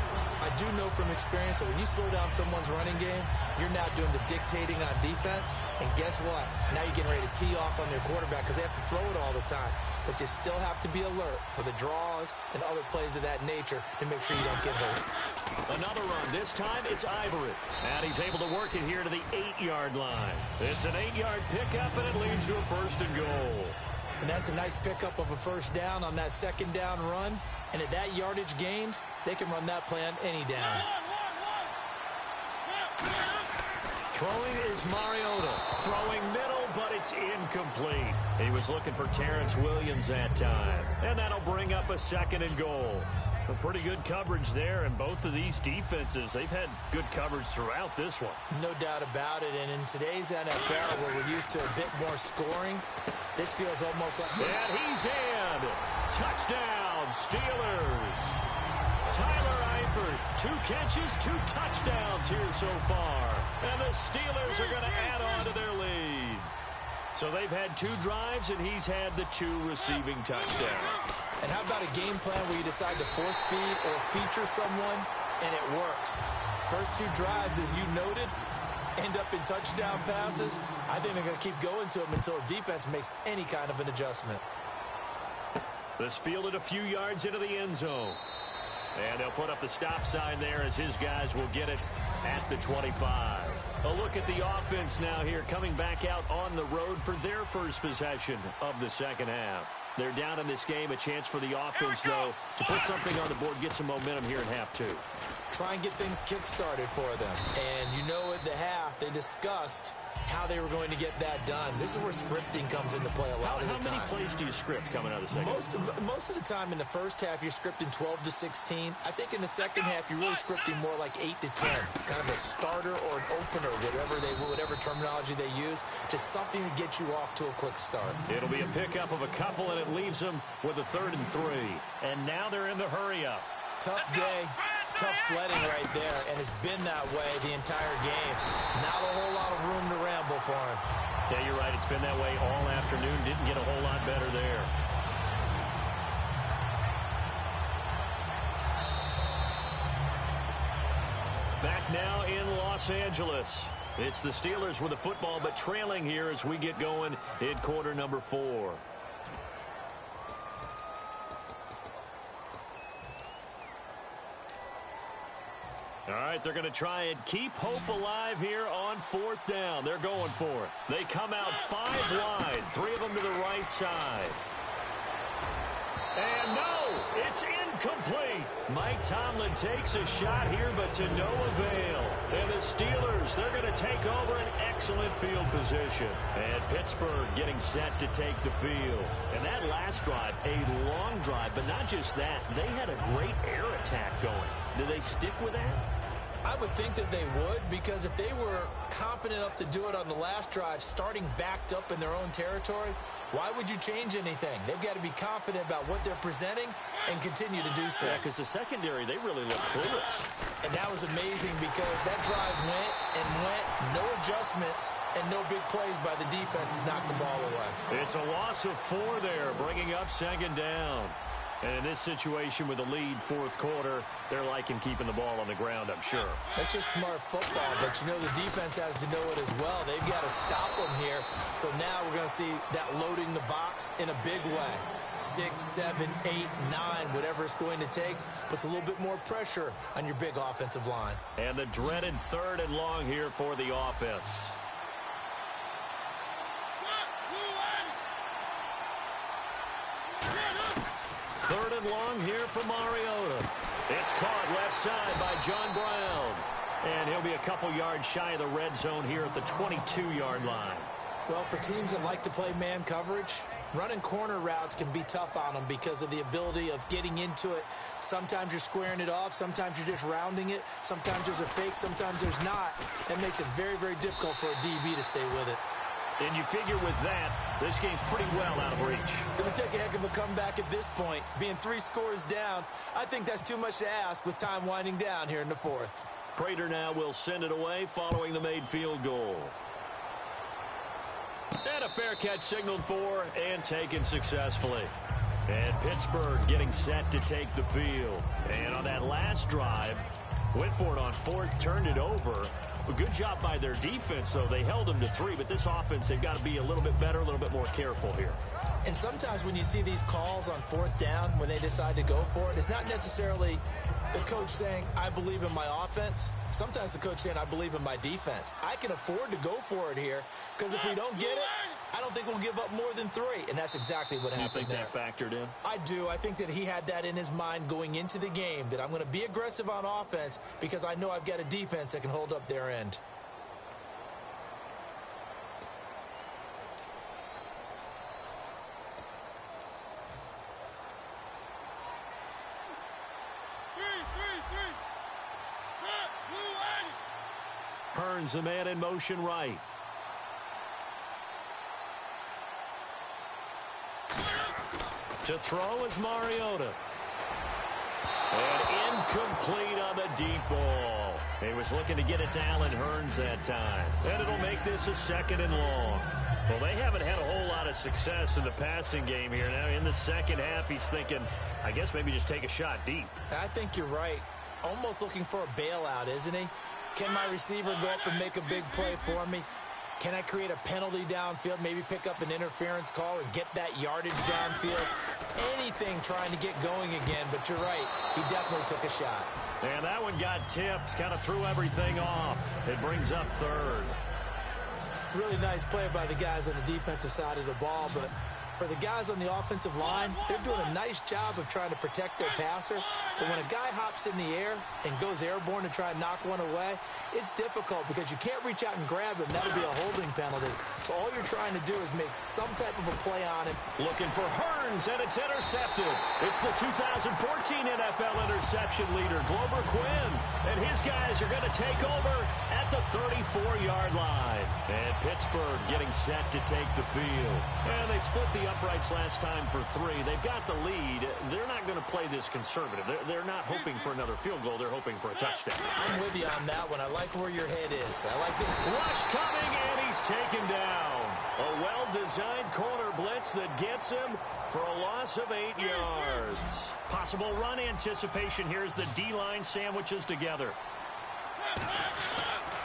I do know from experience that when you slow down someone's running game, you're now doing the dictating on defense. And guess what? Now you're getting ready to tee off on their quarterback because they have to throw it all the time. But you still have to be alert for the draws and other plays of that nature to make sure you don't get hurt. Another run. This time it's Ivory. And he's able to work it here to the 8-yard line. It's an 8-yard pickup, and it leads to a 1st and goal. And that's a nice pickup of a first down on that second down run. And at that yardage gained, they can run that play on any down. Throwing is Mariota. Throwing middle, but it's incomplete. He was looking for Terrence Williams that time. And that'll bring up a 2nd and goal. A pretty good coverage there, and both of these defenses, they've had good coverage throughout this one. No doubt about it, and in today's NFL, where we're used to a bit more scoring, this feels almost like... And he's in! Touchdown, Steelers! Tyler Eifert, 2 catches, 2 touchdowns here so far. And the Steelers are going to add on to their lead. So they've had 2 drives, and he's had the 2 receiving touchdowns. And how about a game plan where you decide to force feed or feature someone, and it works? First 2 drives, as you noted, end up in touchdown passes. I think they're going to keep going to them until the defense makes any kind of an adjustment. This fielded a few yards into the end zone. And they'll put up the stop sign there as his guys will get it at the 25. A look at the offense now here, coming back out on the road for their first possession of the second half. They're down in this game. A chance for the offense, though, to put something on the board, get some momentum here in half 2. Try and get things kick-started for them. And you know at the half, they discussed how they were going to get that done. This is where scripting comes into play a lot of the time. How many plays do you script coming out of the second? Most of the time in the first half, you're scripting 12 to 16. I think in the second half, you're really scripting more like 8 to 10. Kind of a starter or an opener, whatever terminology they use. Just something to get you off to a quick start. It'll be a pickup of a couple, and it leaves them with a 3rd and 3. And now they're in the hurry-up. Tough day. Tough sledding right there, and it's been that way the entire game. Not a whole lot of room to ramble for him. Yeah, you're right. It's been that way all afternoon. Didn't get a whole lot better there. Back now in Los Angeles. It's the Steelers with the football, but trailing here as we get going in quarter number 4. All right, they're going to try and keep hope alive here on 4th down. They're going for it. They come out 5 wide, 3 of them to the right side. And no, it's incomplete. Mike Tomlin takes a shot here, but to no avail. And the Steelers, they're going to take over an excellent field position. And Pittsburgh getting set to take the field. And that last drive, a long drive, but not just that. They had a great air attack going. Do they stick with that? I would think that they would, because if they were competent enough to do it on the last drive, starting backed up in their own territory, why would you change anything? They've got to be confident about what they're presenting and continue to do so. Yeah, because the secondary, they really look clueless. And that was amazing because that drive went and went, no adjustments, and no big plays by the defense to knock the ball away. It's a loss of 4 there, bringing up 2nd down. And in this situation with the lead 4th quarter, they're liking keeping the ball on the ground, I'm sure. That's just smart football, but you know the defense has to know it as well. They've got to stop them here. So now we're going to see that loading the box in a big way. 6, 7, 8, 9, whatever it's going to take, puts a little bit more pressure on your big offensive line. And the dreaded 3rd and long here for the offense. Third and long here for Mariota. It's caught left side by John Brown. And he'll be a couple yards shy of the red zone here at the 22-yard line. Well, for teams that like to play man coverage, running corner routes can be tough on them because of the ability of getting into it. Sometimes you're squaring it off. Sometimes you're just rounding it. Sometimes there's a fake. Sometimes there's not. That makes it very, very difficult for a DB to stay with it. And you figure with that, this game's pretty well out of reach. It would take a heck of a comeback at this point. Being 3 scores down, I think that's too much to ask with time winding down here in the 4th. Prater now will send it away following the made field goal. And a fair catch signaled for and taken successfully. And Pittsburgh getting set to take the field. And on that last drive, went for it on 4th, turned it over. A good job by their defense, though. They held them to 3, but this offense, they've got to be a little bit better, a little bit more careful here. And sometimes when you see these calls on 4th down, when they decide to go for it, it's not necessarily the coach saying, I believe in my offense. Sometimes the coach saying, I believe in my defense. I can afford to go for it here because if we don't get it, I don't think we'll give up more than 3. And that's exactly what happened there. You think that factored in? I do. I think that he had that in his mind going into the game, that I'm going to be aggressive on offense because I know I've got a defense that can hold up their end. Hearns, the man in motion right. To throw is Mariota. And incomplete on the deep ball. He was looking to get it to Allen Hearns that time. And it'll make this a 2nd and long. Well, they haven't had a whole lot of success in the passing game here. Now, in the second half, he's thinking, I guess maybe just take a shot deep. I think you're right. Almost looking for a bailout, isn't he? Can my receiver go up and make a big play for me? Can I create a penalty downfield, maybe pick up an interference call and get that yardage downfield? Anything trying to get going again, but you're right. He definitely took a shot. And that one got tipped, kind of threw everything off. It brings up 3rd. Really nice play by the guys on the defensive side of the ball, but for the guys on the offensive line, they're doing a nice job of trying to protect their passer. But when a guy hops in the air and goes airborne to try and knock one away, it's difficult because you can't reach out and grab him. That'll be a holding penalty. So all you're trying to do is make some type of a play on him. Looking for Hearns, and it's intercepted. It's the 2014 NFL interception leader, Glover Quinn. And his guys are going to take over at the 34-yard line. And Pittsburgh getting set to take the field. And they split the uprights last time for 3. They've got the lead. They're not going to play this conservative. They're not hoping for another field goal. They're hoping for a touchdown. I'm with you on that one. I like where your head is. I like the rush coming, and he's taken down. A well-designed corner blitz that gets him for a loss of 8 yards. Possible run anticipation here as the D-line sandwiches together.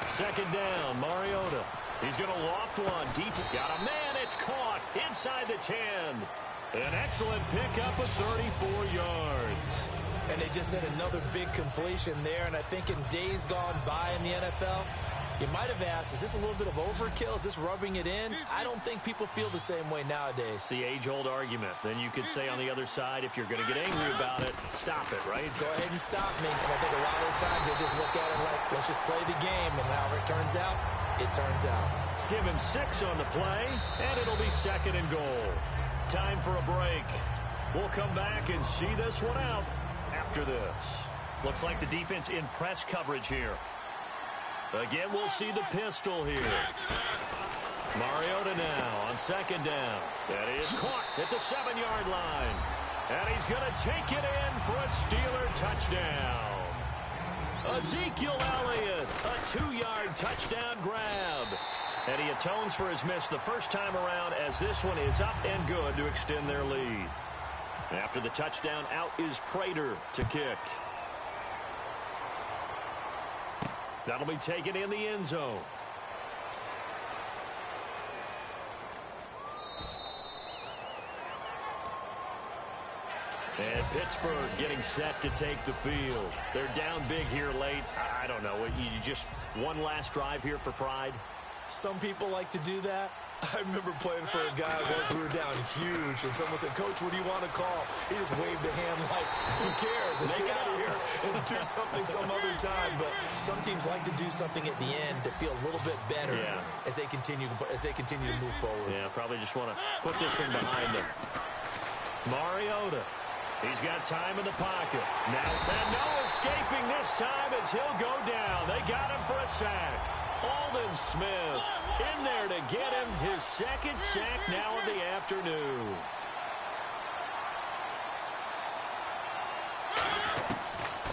2nd down, Mariota. He's going to loft one deep. Got a man. It's caught inside the 10. An excellent pickup of 34 yards. And they just had another big completion there. And I think in days gone by in the NFL, you might have asked, is this a little bit of overkill? Is this rubbing it in? I don't think people feel the same way nowadays. It's the age-old argument. Then you could say on the other side, if you're going to get angry about it, stop it, right? Go ahead and stop me. And I think a lot of the times they just look at it like, let's just play the game. And however it turns out, it turns out. Give him 6 on the play, and it'll be 2nd and goal. Time for a break. We'll come back and see this one out after this. Looks like the defense in press coverage here. Again, we'll see the pistol here. Mariota now on 2nd down. That is caught at the 7-yard line. And he's going to take it in for a Steeler touchdown. Ezekiel Elliott, a 2-yard touchdown grab. And he atones for his miss the first time around as this one is up and good to extend their lead. After the touchdown, out is Prater to kick. That'll be taken in the end zone. And Pittsburgh getting set to take the field. They're down big here late. I don't know. You just one last drive here for pride? Some people like to do that. I remember playing for a guy once we were down huge, and someone said, Coach, what do you want to call? He just waved a hand like, who cares? Let's get out of here and do something some other time. But some teams like to do something at the end to feel a little bit better as they continue to move forward. Yeah, probably just want to put this one behind them. Mariota. He's got time in the pocket. Now, and no escaping this time as he'll go down. They got him for a sack. Aldon Smith in there to get him his 2nd sack now of the afternoon.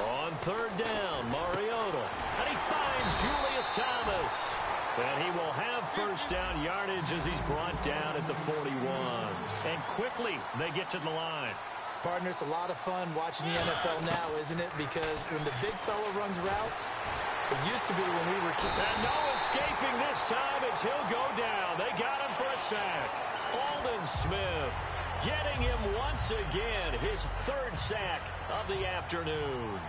On 3rd down, Mariota. And he finds Julius Thomas. And he will have 1st down yardage as he's brought down at the 41. And quickly they get to the line. Partner, it's a lot of fun watching the NFL now, isn't it? Because when the big fella runs routes, it used to be when we were kids. And no escaping this time as he'll go down. They got him for a sack. Aldon Smith getting him once again, his 3rd sack of the afternoon.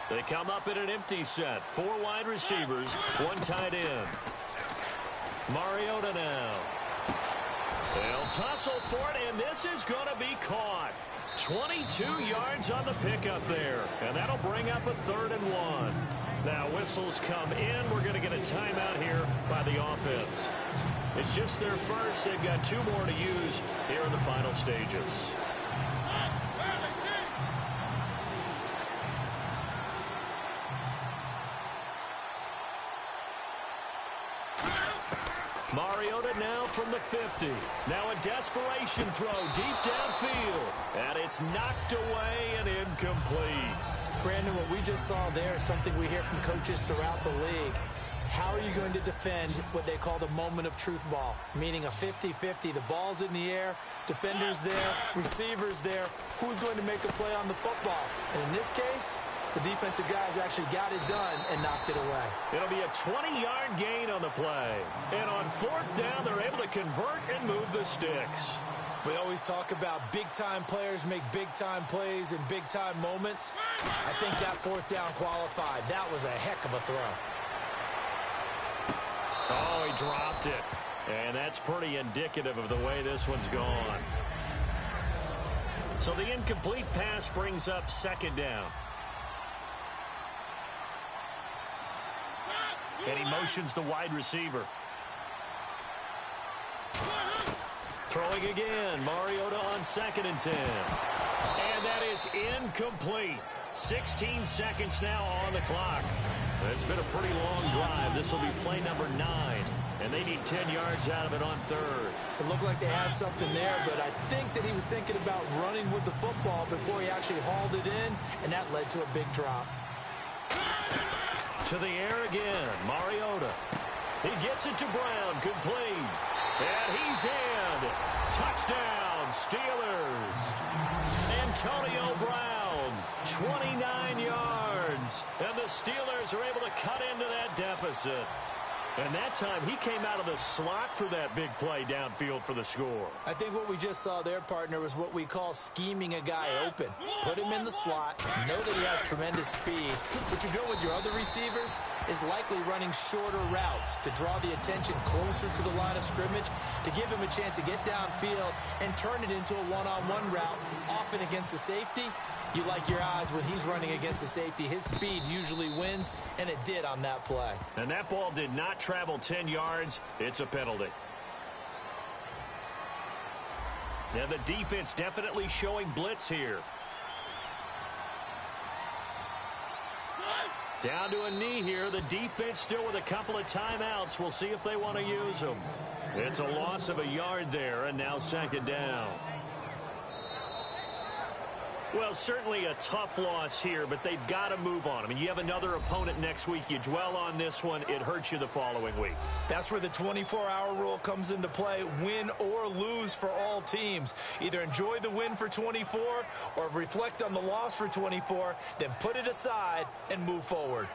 They come up in an empty set. 4 wide receivers, 1 tight end. Mariota now. They'll tussle for it, and this is going to be caught. 22 yards on the pickup there, and that'll bring up a 3rd and 1. Now whistles come in. We're going to get a timeout here by the offense. It's just their first. They've got 2 more to use here in the final stages. Mariota now from the 50. Now a desperation throw deep downfield. And it's knocked away and incomplete. Brandon, what we just saw there is something we hear from coaches throughout the league. How are you going to defend what they call the moment of truth ball? Meaning a 50-50. The ball's in the air, defenders there, receivers there. Who's going to make a play on the football? And in this case, the defensive guys actually got it done and knocked it away. It'll be a 20-yard gain on the play. And on fourth down, they're able to convert and move the sticks. We always talk about big-time players make big-time plays in big-time moments. I think that fourth down qualified. That was a heck of a throw. Oh, he dropped it. And that's pretty indicative of the way this one's gone. So the incomplete pass brings up second down. And he motions the wide receiver. Throwing again. Mariota on 2nd and 10. And that is incomplete. 16 seconds now on the clock. It's been a pretty long drive. This will be play number 9. And they need 10 yards out of it on third. It looked like they had something there, but I think that he was thinking about running with the football before he actually hauled it in, and that led to a big drop. To the air again, Mariota. He gets it to Brown, complete. And he's in. Touchdown, Steelers. Antonio Brown, 29 yards. And the Steelers are able to cut into that deficit. And that time, he came out of the slot for that big play downfield for the score. I think what we just saw there, partner, was what we call scheming a guy open. Put him in the slot, know that he has tremendous speed. What you're doing with your other receivers is likely running shorter routes to draw the attention closer to the line of scrimmage, to give him a chance to get downfield and turn it into a one-on-one route, often against the safety. You like your odds when he's running against the safety. His speed usually wins, and it did on that play. And that ball did not travel 10 yards. It's a penalty. Now the defense definitely showing blitz here. Down to a knee here. The defense still with a couple of timeouts. We'll see if they want to use them. It's a loss of a yard there, and now second down. Well, certainly a tough loss here, but they've got to move on. I mean, you have another opponent next week. You dwell on this one, it hurts you the following week. That's where the 24-hour rule comes into play, win or lose for all teams. Either enjoy the win for 24 or reflect on the loss for 24, then put it aside and move forward.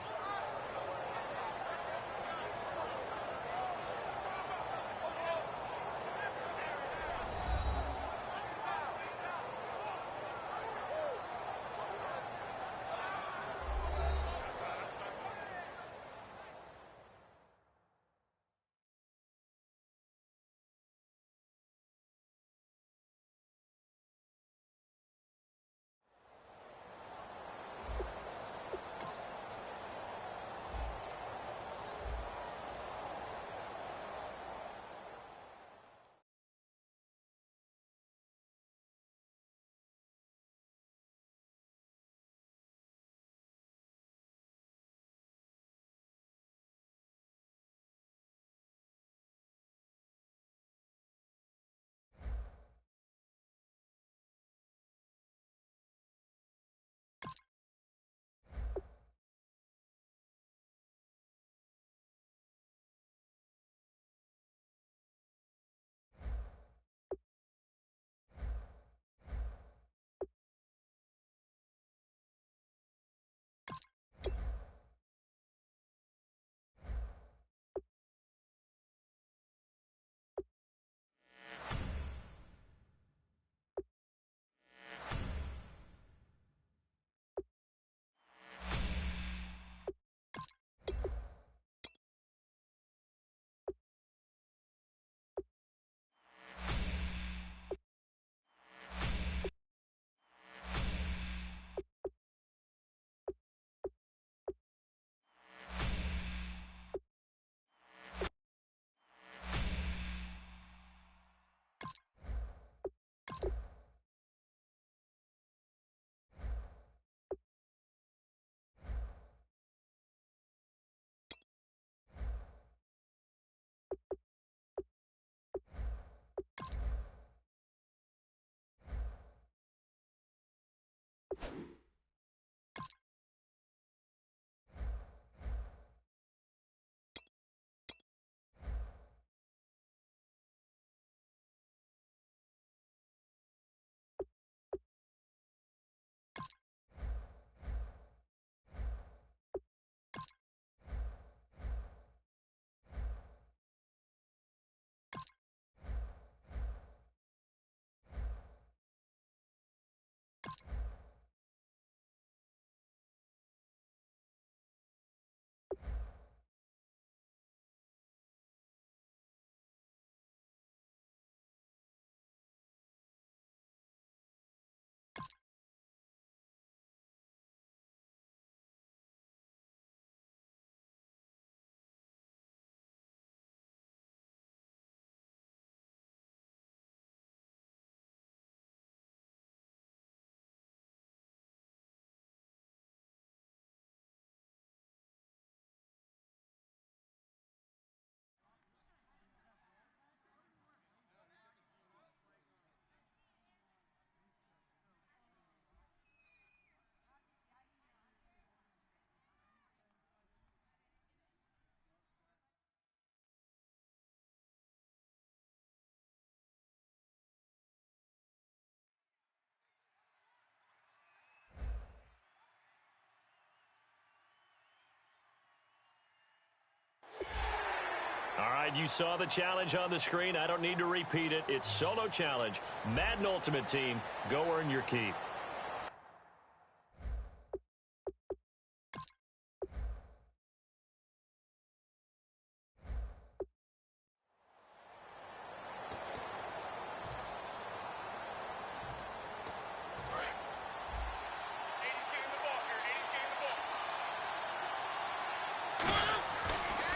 right, you saw the challenge on the screen. I don't need to repeat it. It's solo challenge. Madden Ultimate Team, go earn your keep.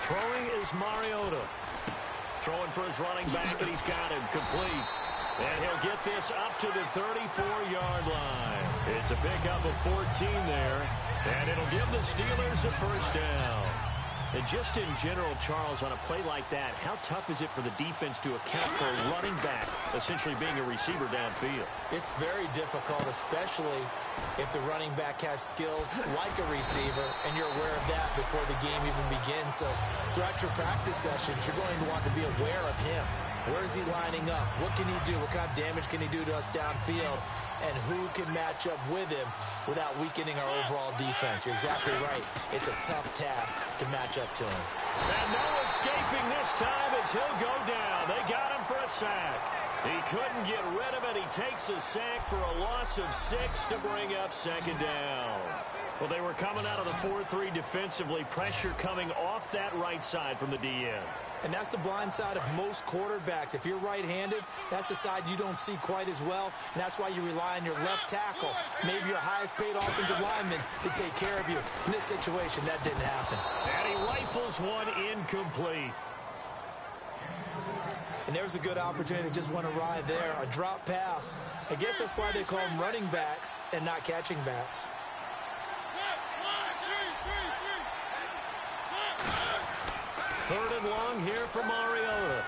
Throwing is Mariota. Throwing for his running back, and he's got him complete. And he'll get this up to the 34-yard line. It's a pickup of 14 there, and it'll give the Steelers a first down. And just in general, Charles, on a play like that, how tough is it for the defense to account for a running back essentially being a receiver downfield? It's very difficult, especially if the running back has skills like a receiver, and you're aware of that before the game even begins. So throughout your practice sessions, you're going to want to be aware of him. Where is he lining up? What can he do? What kind of damage can he do to us downfield? And who can match up with him without weakening our overall defense? You're exactly right. It's a tough task to match up to him. And no escaping this time as he'll go down. They got him for a sack. He couldn't get rid of it. He takes a sack for a loss of 6 to bring up second down. Well, they were coming out of the 4-3 defensively. Pressure coming off that right side from the DN. And that's the blind side of most quarterbacks. If you're right-handed, that's the side you don't see quite as well. And that's why you rely on your left tackle, maybe your highest-paid offensive lineman, to take care of you. In this situation, that didn't happen. And he rifles one incomplete. And there's a good opportunity. Just went awry there. A drop pass. I guess that's why they call them running backs and not catching backs. Third and long here for Mariota.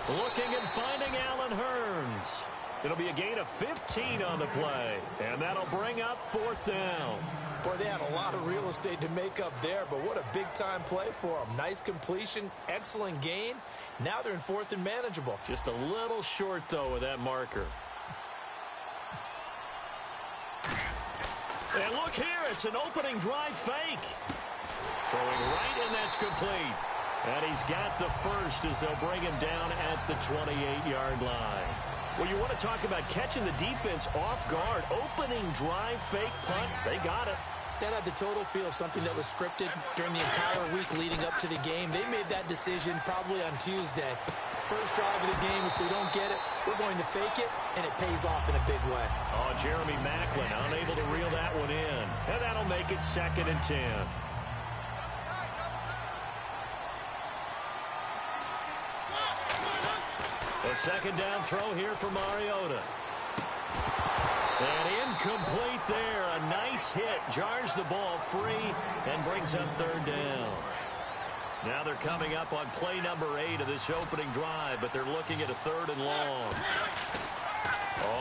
Looking and finding Allen Hurns. It'll be a gain of 15 on the play. And that'll bring up fourth down. Boy, they had a lot of real estate to make up there, but what a big-time play for them. Nice completion, excellent gain. Now they're in fourth and manageable. Just a little short, though, with that marker. And look here, it's an opening drive fake. Throwing right, and that's complete. And he's got the first as they'll bring him down at the 28-yard line. Well, you want to talk about catching the defense off guard. Opening drive, fake punt. They got it. That had the total feel of something that was scripted during the entire week leading up to the game. They made that decision probably on Tuesday. First drive of the game, if we don't get it, we're going to fake it, and it pays off in a big way. Oh, Jeremy Maclin unable to reel that one in. And that'll make it 2nd and 10. A second down throw here for Mariota. And incomplete there. A nice hit. Jars the ball free and brings up third down. Now they're coming up on play number 8 of this opening drive, but they're looking at a third and long.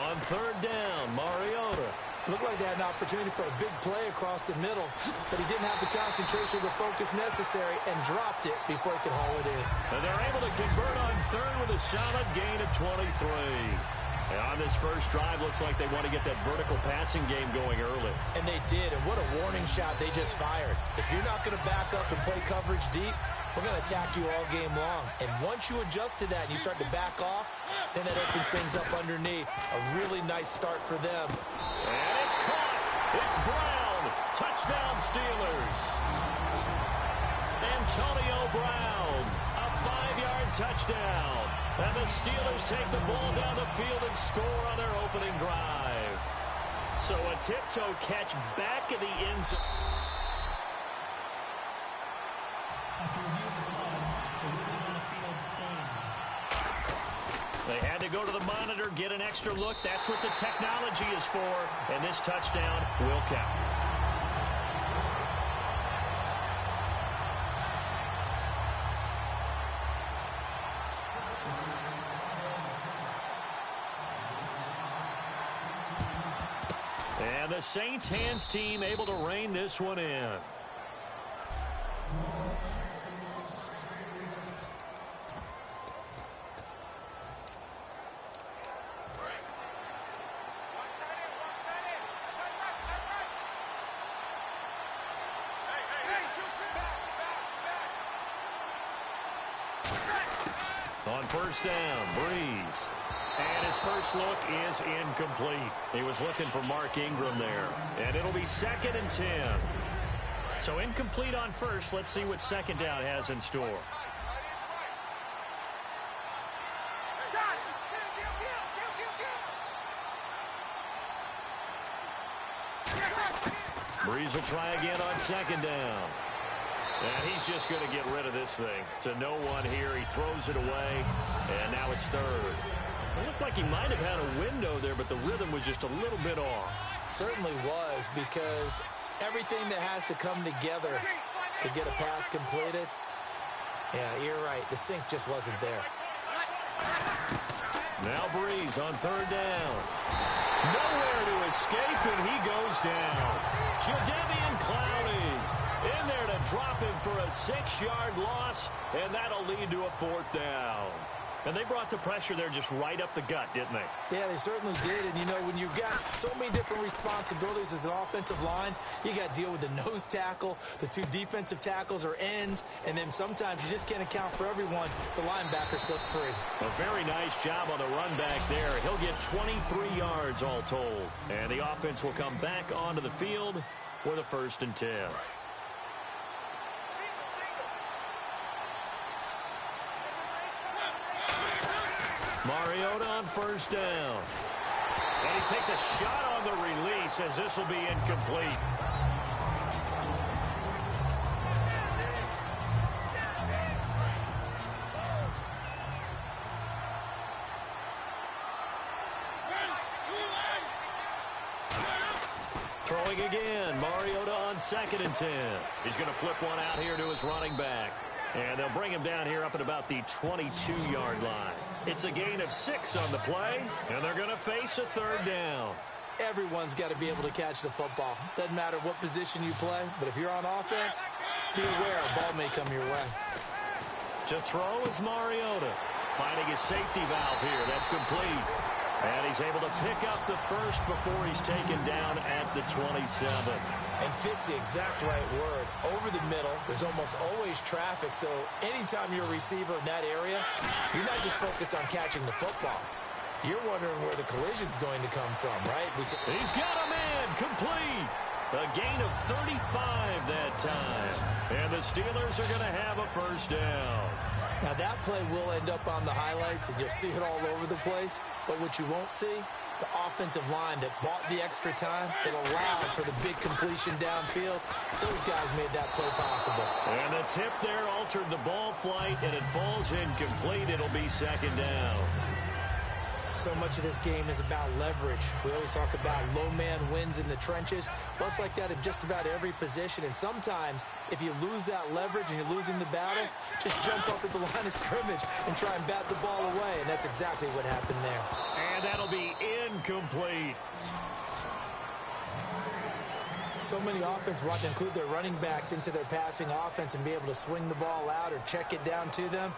On third down, Mariota. Looked like they had an opportunity for a big play across the middle, but he didn't have the concentration or the focus necessary and dropped it before he could haul it in. And they're able to convert on third with a solid gain of 23. And on this first drive, looks like they want to get that vertical passing game going early. And they did, and what a warning shot they just fired. If you're not going to back up and play coverage deep, we're going to attack you all game long. And once you adjust to that and you start to back off, then that opens things up underneath. A really nice start for them. And it's caught. It's Brown. Touchdown, Steelers. Antonio Brown. A 5-yard touchdown. And the Steelers take the ball down the field and score on their opening drive. So a tiptoe catch back in the end zone. After review of the play, the ruling on the field stands. They had to go to the monitor, get an extra look. That's what the technology is for. And this touchdown will count. And the Saints hands team able to rein this one in. On first down, Breeze. And his first look is incomplete. He was looking for Mark Ingram there. And it'll be 2nd and 10. So incomplete on first. Let's see what second down has in store. Breeze will try again on second down. And he's just going to get rid of this thing. To no one here. He throws it away. And now it's third. It looked like he might have had a window there, but the rhythm was just a little bit off. It certainly was, because everything that has to come together to get a pass completed. Yeah, you're right. The sync just wasn't there. Now Breeze on third down. Nowhere to escape, and he goes down. Jadeveon Clowney in there to drop him for a 6-yard loss, and that'll lead to a 4th down. And they brought the pressure there just right up the gut, didn't they? Yeah, they certainly did. And, you know, when you've got so many different responsibilities as an offensive line, you got to deal with the nose tackle, the 2 defensive tackles or ends, and then sometimes you just can't account for everyone. The linebacker slipped free. A very nice job on the run back there. He'll get 23 yards all told. And the offense will come back onto the field with a 1st and 10. Mariota on first down. And he takes a shot on the release as this will be incomplete. Throwing again. Mariota on 2nd and 10. He's going to flip one out here to his running back. And they'll bring him down here up at about the 22-yard line. It's a gain of 6 on the play, and they're going to face a 3rd down. Everyone's got to be able to catch the football. Doesn't matter what position you play, but if you're on offense, be aware a ball may come your way. To throw is Mariota. Finding his safety valve here. That's complete. And he's able to pick up the first before he's taken down at the 27. And fits the exact right word. Over the middle, there's almost always traffic, so anytime you're a receiver in that area, you're not just focused on catching the football. You're wondering where the collision's going to come from, right? He's got a man complete. A gain of 35 that time. And the Steelers are going to have a 1st down. Now, that play will end up on the highlights, and you'll see it all over the place. But what you won't see, the offensive line that bought the extra time, that allowed for the big completion downfield, those guys made that play possible. And the tip there altered the ball flight, and it falls incomplete. It'll be 2nd down. So much of this game is about leverage. We always talk about low man wins in the trenches. Well, it's like that in just about every position. And sometimes, if you lose that leverage and you're losing the battle, just jump up at the line of scrimmage and try and bat the ball away. And that's exactly what happened there. And that'll be incomplete. So many offenses want to include their running backs into their passing offense and be able to swing the ball out or check it down to them.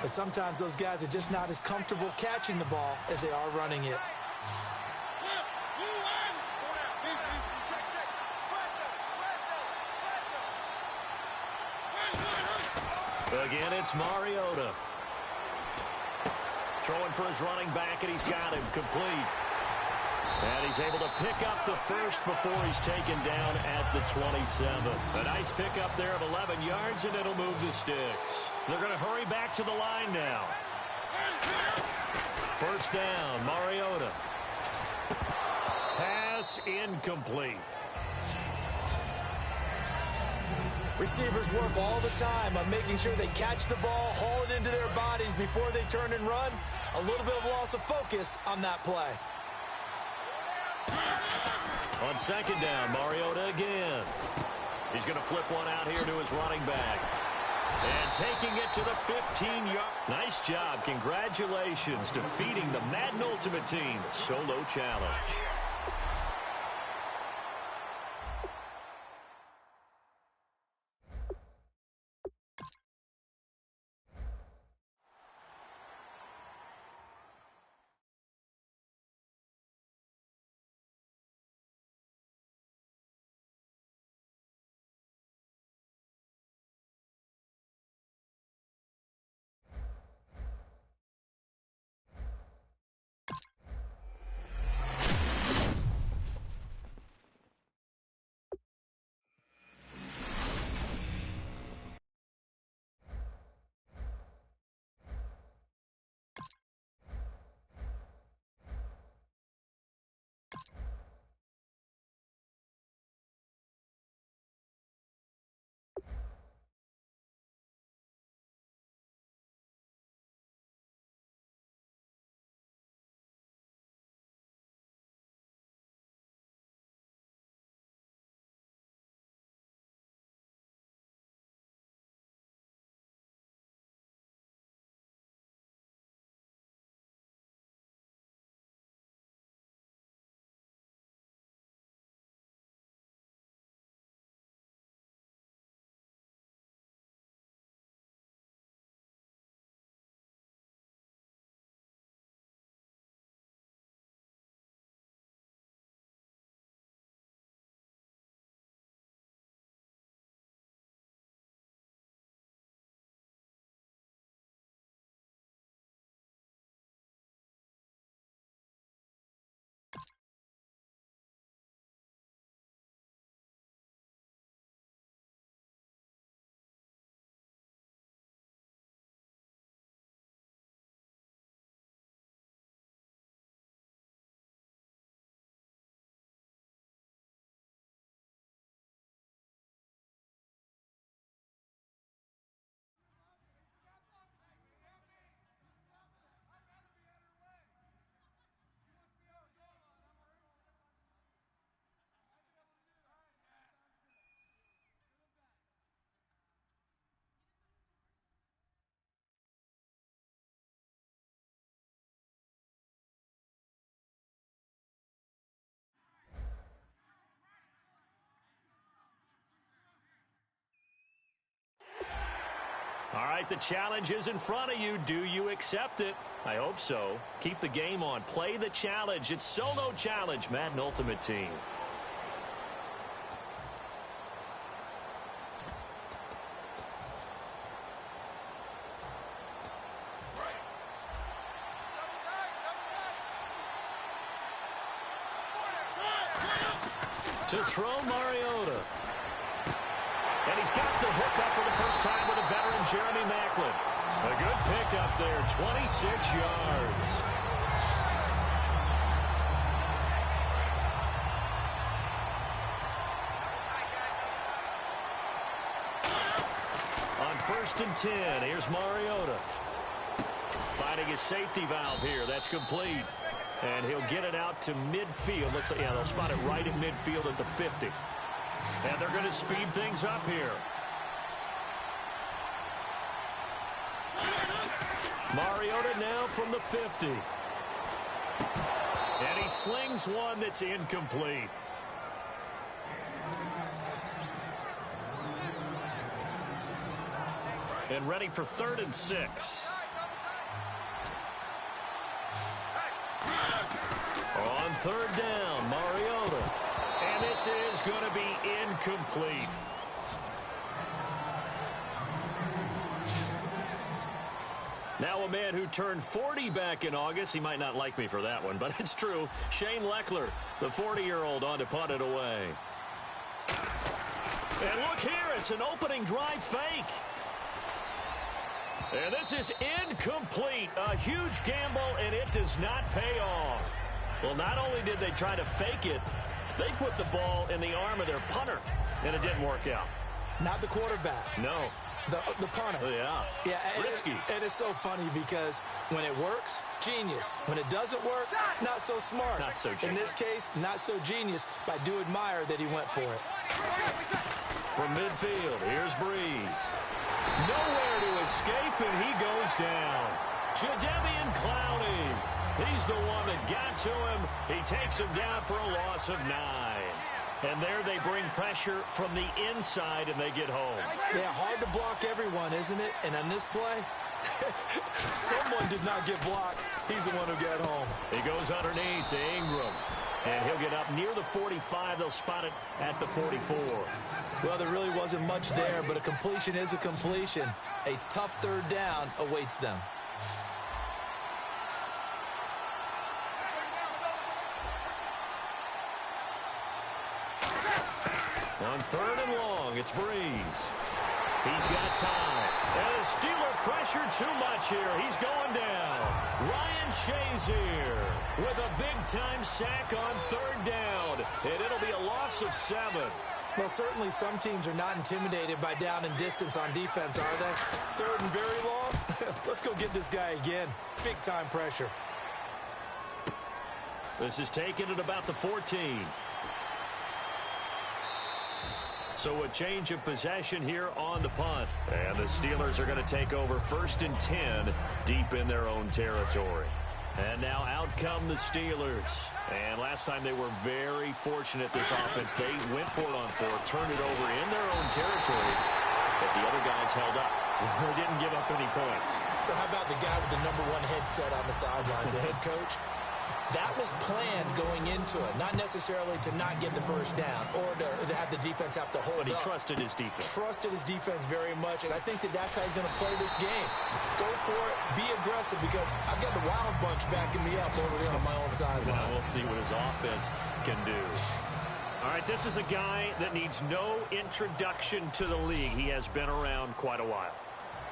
But sometimes those guys are just not as comfortable catching the ball as they are running it. Again, it's Mariota. Throwing for his running back, and he's got him complete. And he's able to pick up the first before he's taken down at the 27. A nice pickup there of 11 yards, and it'll move the sticks. They're going to hurry back to the line now. First down, Mariota. Pass incomplete. Receivers work all the time on making sure they catch the ball, haul it into their bodies before they turn and run. A little bit of loss of focus on that play. On second down, Mariota again. He's going to flip one out here to his running back. And taking it to the 15-yard. Nice job. Congratulations. Defeating the Madden Ultimate Team solo challenge. All right, the challenge is in front of you. Do you accept it? I hope so. Keep the game on. Play the challenge. It's Solo Challenge, Madden Ultimate Team. To throw Mariota. And he's got the hook up for the first time with a veteran, Jeremy Maclin. A good pickup there, 26 yards. On 1st and 10, here's Mariota. Finding his safety valve here. That's complete. And he'll get it out to midfield. Looks like, yeah, they'll spot it right at midfield at the 50. And they're going to speed things up here. Mariota now from the 50. And he slings one that's incomplete. And ready for 3rd and 6. On 3rd down, Mariota. And this is going to be incomplete. Now a man who turned 40 back in August. He might not like me for that one, but it's true. Shane Leckler, the 40-year-old, on to punt it away. And look here, it's an opening drive fake. And this is incomplete. A huge gamble, and it does not pay off. Well, not only did they try to fake it, they put the ball in the arm of their punter, and it didn't work out. Not the quarterback. No. The punter. Oh, yeah. Yeah, risky. And it's so funny because when it works, genius. When it doesn't work, not so smart. Not so genius. In this case, not so genius, but I do admire that he went for it. From midfield, here's Breeze. Nowhere to escape, and he goes down. Jadeveon Clowney. He's the one that got to him. He takes him down for a loss of 9. And there they bring pressure from the inside, and they get home. Yeah, hard to block everyone, isn't it? And on this play, someone did not get blocked. He's the one who got home. He goes underneath to Ingram. And he'll get up near the 45. They'll spot it at the 44. Well, there really wasn't much there, but a completion is a completion. A tough 3rd down awaits them. On 3rd and long, it's Breeze. He's got time. And the Steeler pressure too much here. He's going down. Ryan Shazier with a big-time sack on 3rd down. And it'll be a loss of 7. Well, certainly some teams are not intimidated by down and distance on defense, are they? 3rd and very long? Let's go get this guy again. Big-time pressure. This is taken at about the 14. So a change of possession here on the punt. And the Steelers are going to take over 1st and 10 deep in their own territory. And now out come the Steelers. And last time they were very fortunate, this offense. They went for it on 4th, turned it over in their own territory, but the other guys held up. They didn't give up any points. So how about the guy with the #1 headset on the sidelines, the head coach? That was planned going into it, not necessarily to not get the 1st down or to have the defense have to hold up. But he trusted his defense. Trusted his defense very much, and I think that's how he's going to play this game. Go for it, be aggressive, because I've got the Wild Bunch backing me up over there on my own sideline. Well, we'll see what his offense can do. All right, this is a guy that needs no introduction to the league. He has been around quite a while.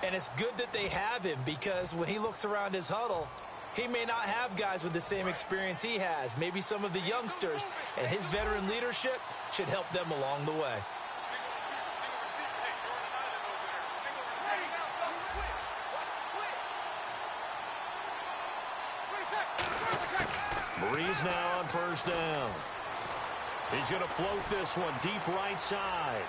And it's good that they have him, because when he looks around his huddle, he may not have guys with the same experience he has. Maybe some of the youngsters, and his veteran leadership should help them along the way. Breeze now on 1st down. He's going to float this one deep right side.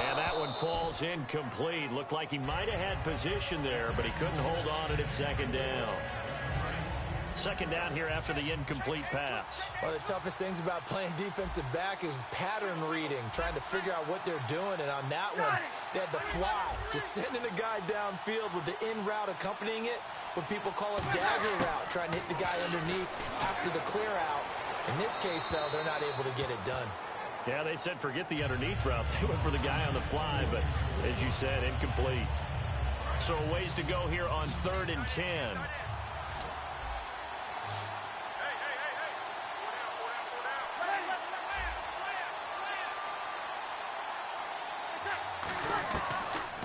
And that one falls incomplete. Looked like he might have had position there, but he couldn't hold on it at 2nd down. Second down here after the incomplete pass. One of the toughest things about playing defensive back is pattern reading, trying to figure out what they're doing. And on that one, they had the fly, just sending a guy downfield with the in route accompanying it, what people call a dagger route, trying to hit the guy underneath after the clear out. In this case, though, they're not able to get it done. Yeah, they said forget the underneath route. They went for the guy on the fly, but as you said, incomplete. So a ways to go here on 3rd and 10.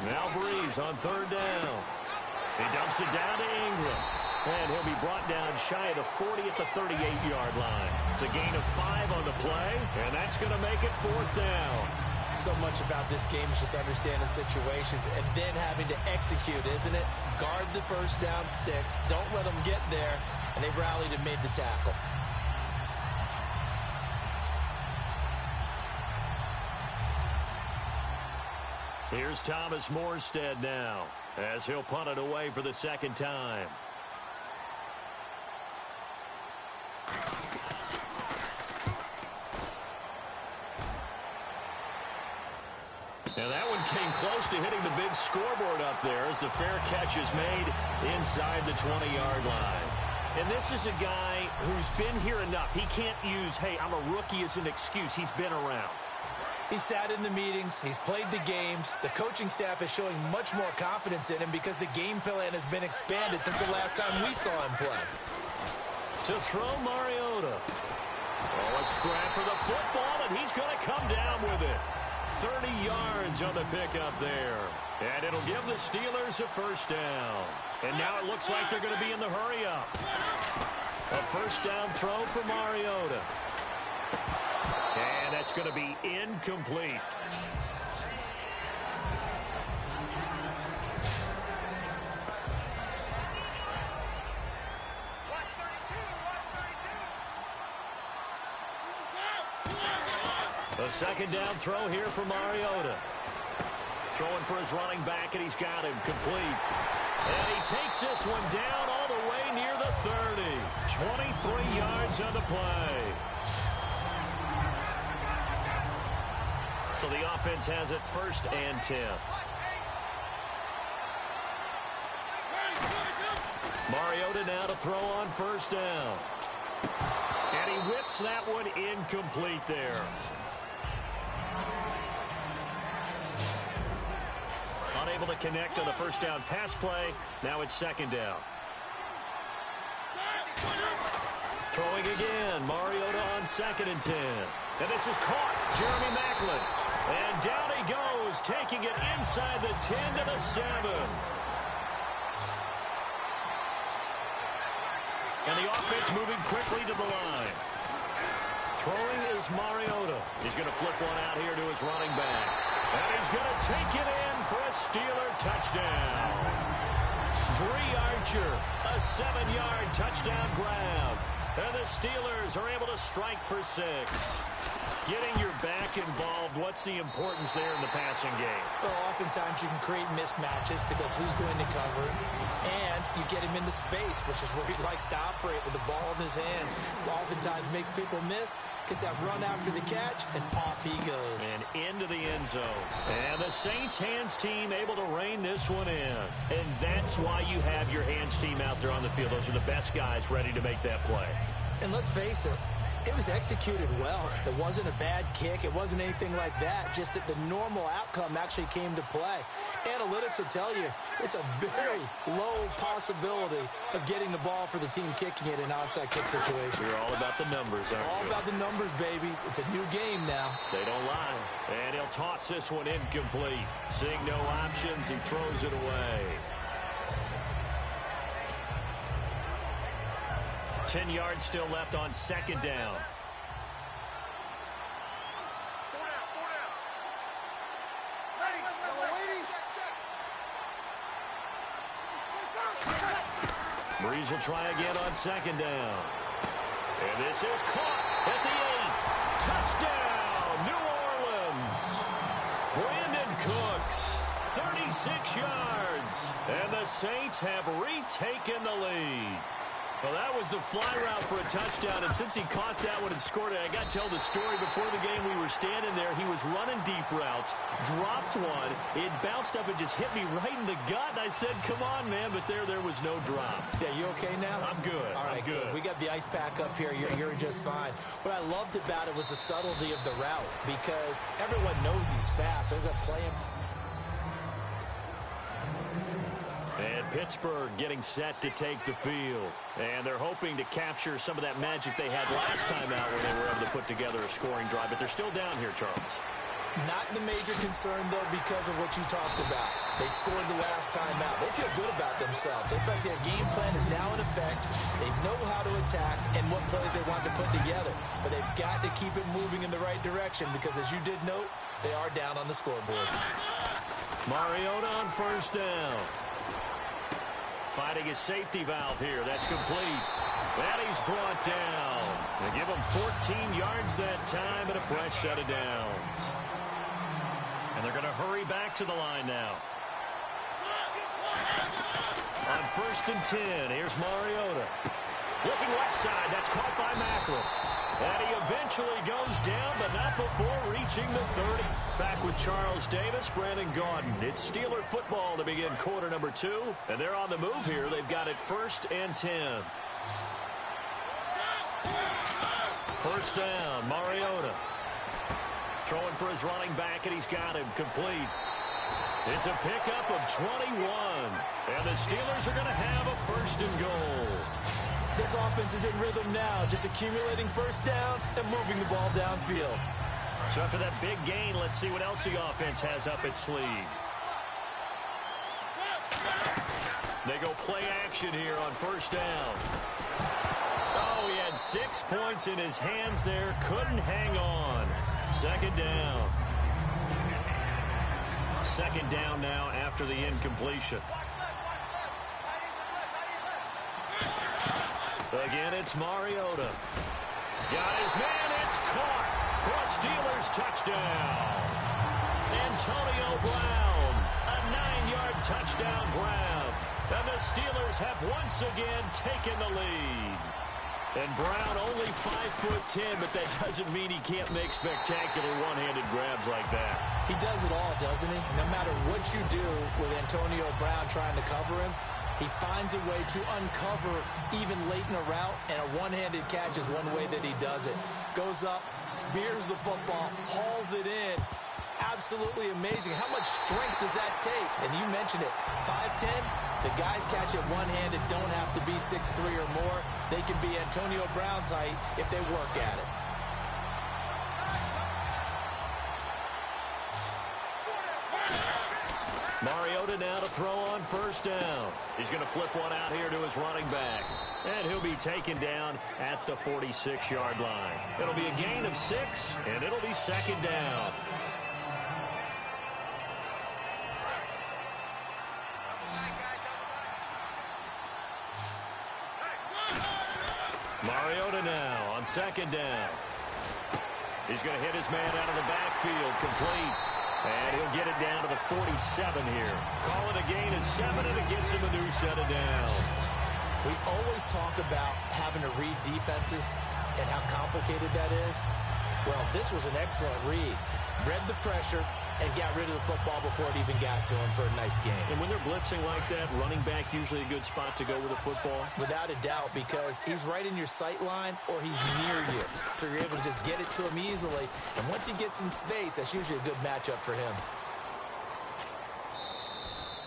Now Breeze on 3rd down. He dumps it down to Ingram. And he'll be brought down shy of the 40 at the 38-yard line. It's a gain of 5 on the play, and that's going to make it 4th down. So much about this game is just understanding situations and then having to execute, isn't it? Guard the first down sticks. Don't let them get there. And they rallied and made the tackle. Here's Thomas Morstead now as he'll punt it away for the second time. And that one came close to hitting the big scoreboard up there as the fair catch is made inside the 20-yard line. And this is a guy who's been here enough. He can't use, hey, I'm a rookie as an excuse. He's been around. He sat in the meetings. He's played the games. The coaching staff is showing much more confidence in him because the game plan has been expanded since the last time we saw him play. To throw Mariota. Oh, a scrap for the football, and he's going to come down with it. 30 yards on the pickup there. And it'll give the Steelers a first down. And now it looks like they're going to be in the hurry-up. A first down throw for Mariota. And that's going to be incomplete. A second down throw here for Mariota. Throwing for his running back, and he's got him complete. And he takes this one down all the way near the 30. 23 yards on the play. So the offense has it 1st and 10. Mariota now to throw on 1st down. And he whips that one incomplete there. Unable to connect on the first down pass play. Now it's 2nd down. Throwing again. Mariota on 2nd and 10. And this is caught. Jeremy Maclin. And down he goes, taking it inside the 10 to the 7. And the offense moving quickly to the line. Throwing is Mariota. He's going to flip one out here to his running back. And he's going to take it in for a Steeler touchdown. Dree Archer, a 7-yard touchdown grab. And the Steelers are able to strike for 6. Getting your back involved, what's the importance there in the passing game? Well, oftentimes you can create mismatches because who's going to cover, and you get him into space, which is where he likes to operate with the ball in his hands. Oftentimes makes people miss, gets that run after the catch, and off he goes. And into the end zone. And the Saints hands team able to rein this one in. And that's why you have your hands team out there on the field. Those are the best guys ready to make that play. And let's face it, it was executed well. It wasn't a bad kick. It wasn't anything like that. Just that the normal outcome actually came to play. Analytics will tell you it's a very low possibility of getting the ball for the team kicking it in an onside kick situation. You're all about the numbers, aren't you? All about the numbers, baby. It's a new game now. They don't lie. And he'll toss this one incomplete. Seeing no options, he throws it away. 10 yards still left on 2nd down. Breeze will try again on 2nd down. And this is caught at the 8. Touchdown, New Orleans. Brandon Cooks, 36 yards. And the Saints have retaken the lead. Well, that was the fly route for a touchdown, and since he caught that one and scored it, I got to tell the story. Before the game, we were standing there. He was running deep routes, dropped one. It bounced up and just hit me right in the gut, and I said, come on, man, but there was no drop. Yeah, you okay now? I'm good. All right, I'm good. We got the ice pack up here. You're just fine. What I loved about it was the subtlety of the route because everyone knows he's fast. They're going to play him. And Pittsburgh getting set to take the field. And they're hoping to capture some of that magic they had last time out when they were able to put together a scoring drive. But they're still down here, Charles. Not the major concern, though, because of what you talked about. They scored the last time out. They feel good about themselves. In fact, their game plan is now in effect. They know how to attack and what plays they want to put together. But they've got to keep it moving in the right direction because, as you did note, they are down on the scoreboard. Mariota on first down. Fighting his safety valve here. That's complete. And he's brought down. They give him 14 yards that time and a fresh set of downs. And they're going to hurry back to the line now. On first and 10, here's Mariota. Looking left side. That's caught by Macklin. And he eventually goes down, but not before reaching the 30. Back with Charles Davis, Brandon Gaudin. It's Steeler football to begin quarter number 2. And they're on the move here. They've got it first and 10. First down, Mariota. Throwing for his running back, and he's got him complete. It's a pickup of 21. And the Steelers are going to have a first and goal. This offense is in rhythm now, just accumulating first downs and moving the ball downfield. So after that big gain, let's see what else the offense has up its sleeve. They go play action here on first down. Oh, he had 6 points in his hands there. Couldn't hang on. Second down. Second down now after the incompletion. Again, it's Mariota. Got his man. It's caught for a Steelers touchdown. Antonio Brown, a 9-yard touchdown grab. And the Steelers have once again taken the lead. And Brown only 5'10", but that doesn't mean he can't make spectacular one-handed grabs like that. He does it all, doesn't he? No matter what you do with Antonio Brown trying to cover him, he finds a way to uncover even late in a route, and a one-handed catch is one way that he does it. Goes up, spears the football, hauls it in. Absolutely amazing. How much strength does that take? And you mentioned it, 5'10", the guys catch it one-handed don't have to be 6'3" or more. They can be Antonio Brown's height if they work at it. Mariota now to throw on first down. He's going to flip one out here to his running back. And he'll be taken down at the 46-yard line. It'll be a gain of 6, and it'll be second down. Mariota now on second down. He's going to hit his man out of the backfield, complete. And he'll get it down to the 47 here. Call it a gain of 7, and it gets him a new set of downs. We always talk about having to read defenses and how complicated that is. Well, this was an excellent read. Read the pressure and got rid of the football before it even got to him for a nice game. And when they're blitzing like that, running back usually a good spot to go with the football? Without a doubt, because he's right in your sight line or he's near you. So you're able to just get it to him easily. And once he gets in space, that's usually a good matchup for him.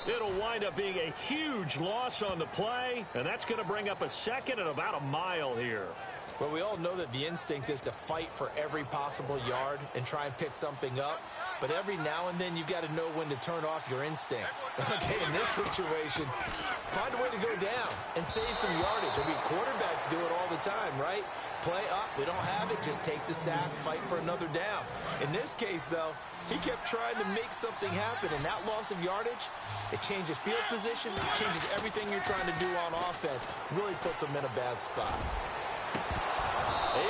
It'll wind up being a huge loss on the play, and that's going to bring up a second and about a mile here. Well, we all know that the instinct is to fight for every possible yard and try and pick something up. But every now and then, you've got to know when to turn off your instinct. Okay, in this situation, find a way to go down and save some yardage. I mean, quarterbacks do it all the time, right? Play up, we don't have it, just take the sack, fight for another down. In this case, though, he kept trying to make something happen, and that loss of yardage, it changes field position, changes everything you're trying to do on offense, really puts him in a bad spot.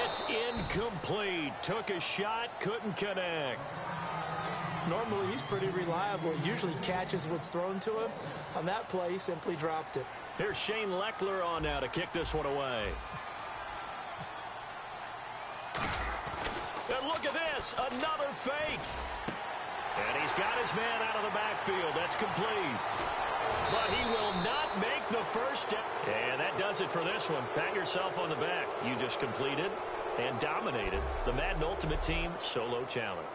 It's incomplete. Took a shot, couldn't connect. Normally, he's pretty reliable. He usually catches what's thrown to him. On that play, he simply dropped it. Here's Shane Leckler on now to kick this one away. And look at this, another fake. And he's got his man out of the backfield. That's complete. But he will not make the first step. And that does it for this one. Pat yourself on the back. You just completed and dominated the Madden Ultimate Team Solo Challenge.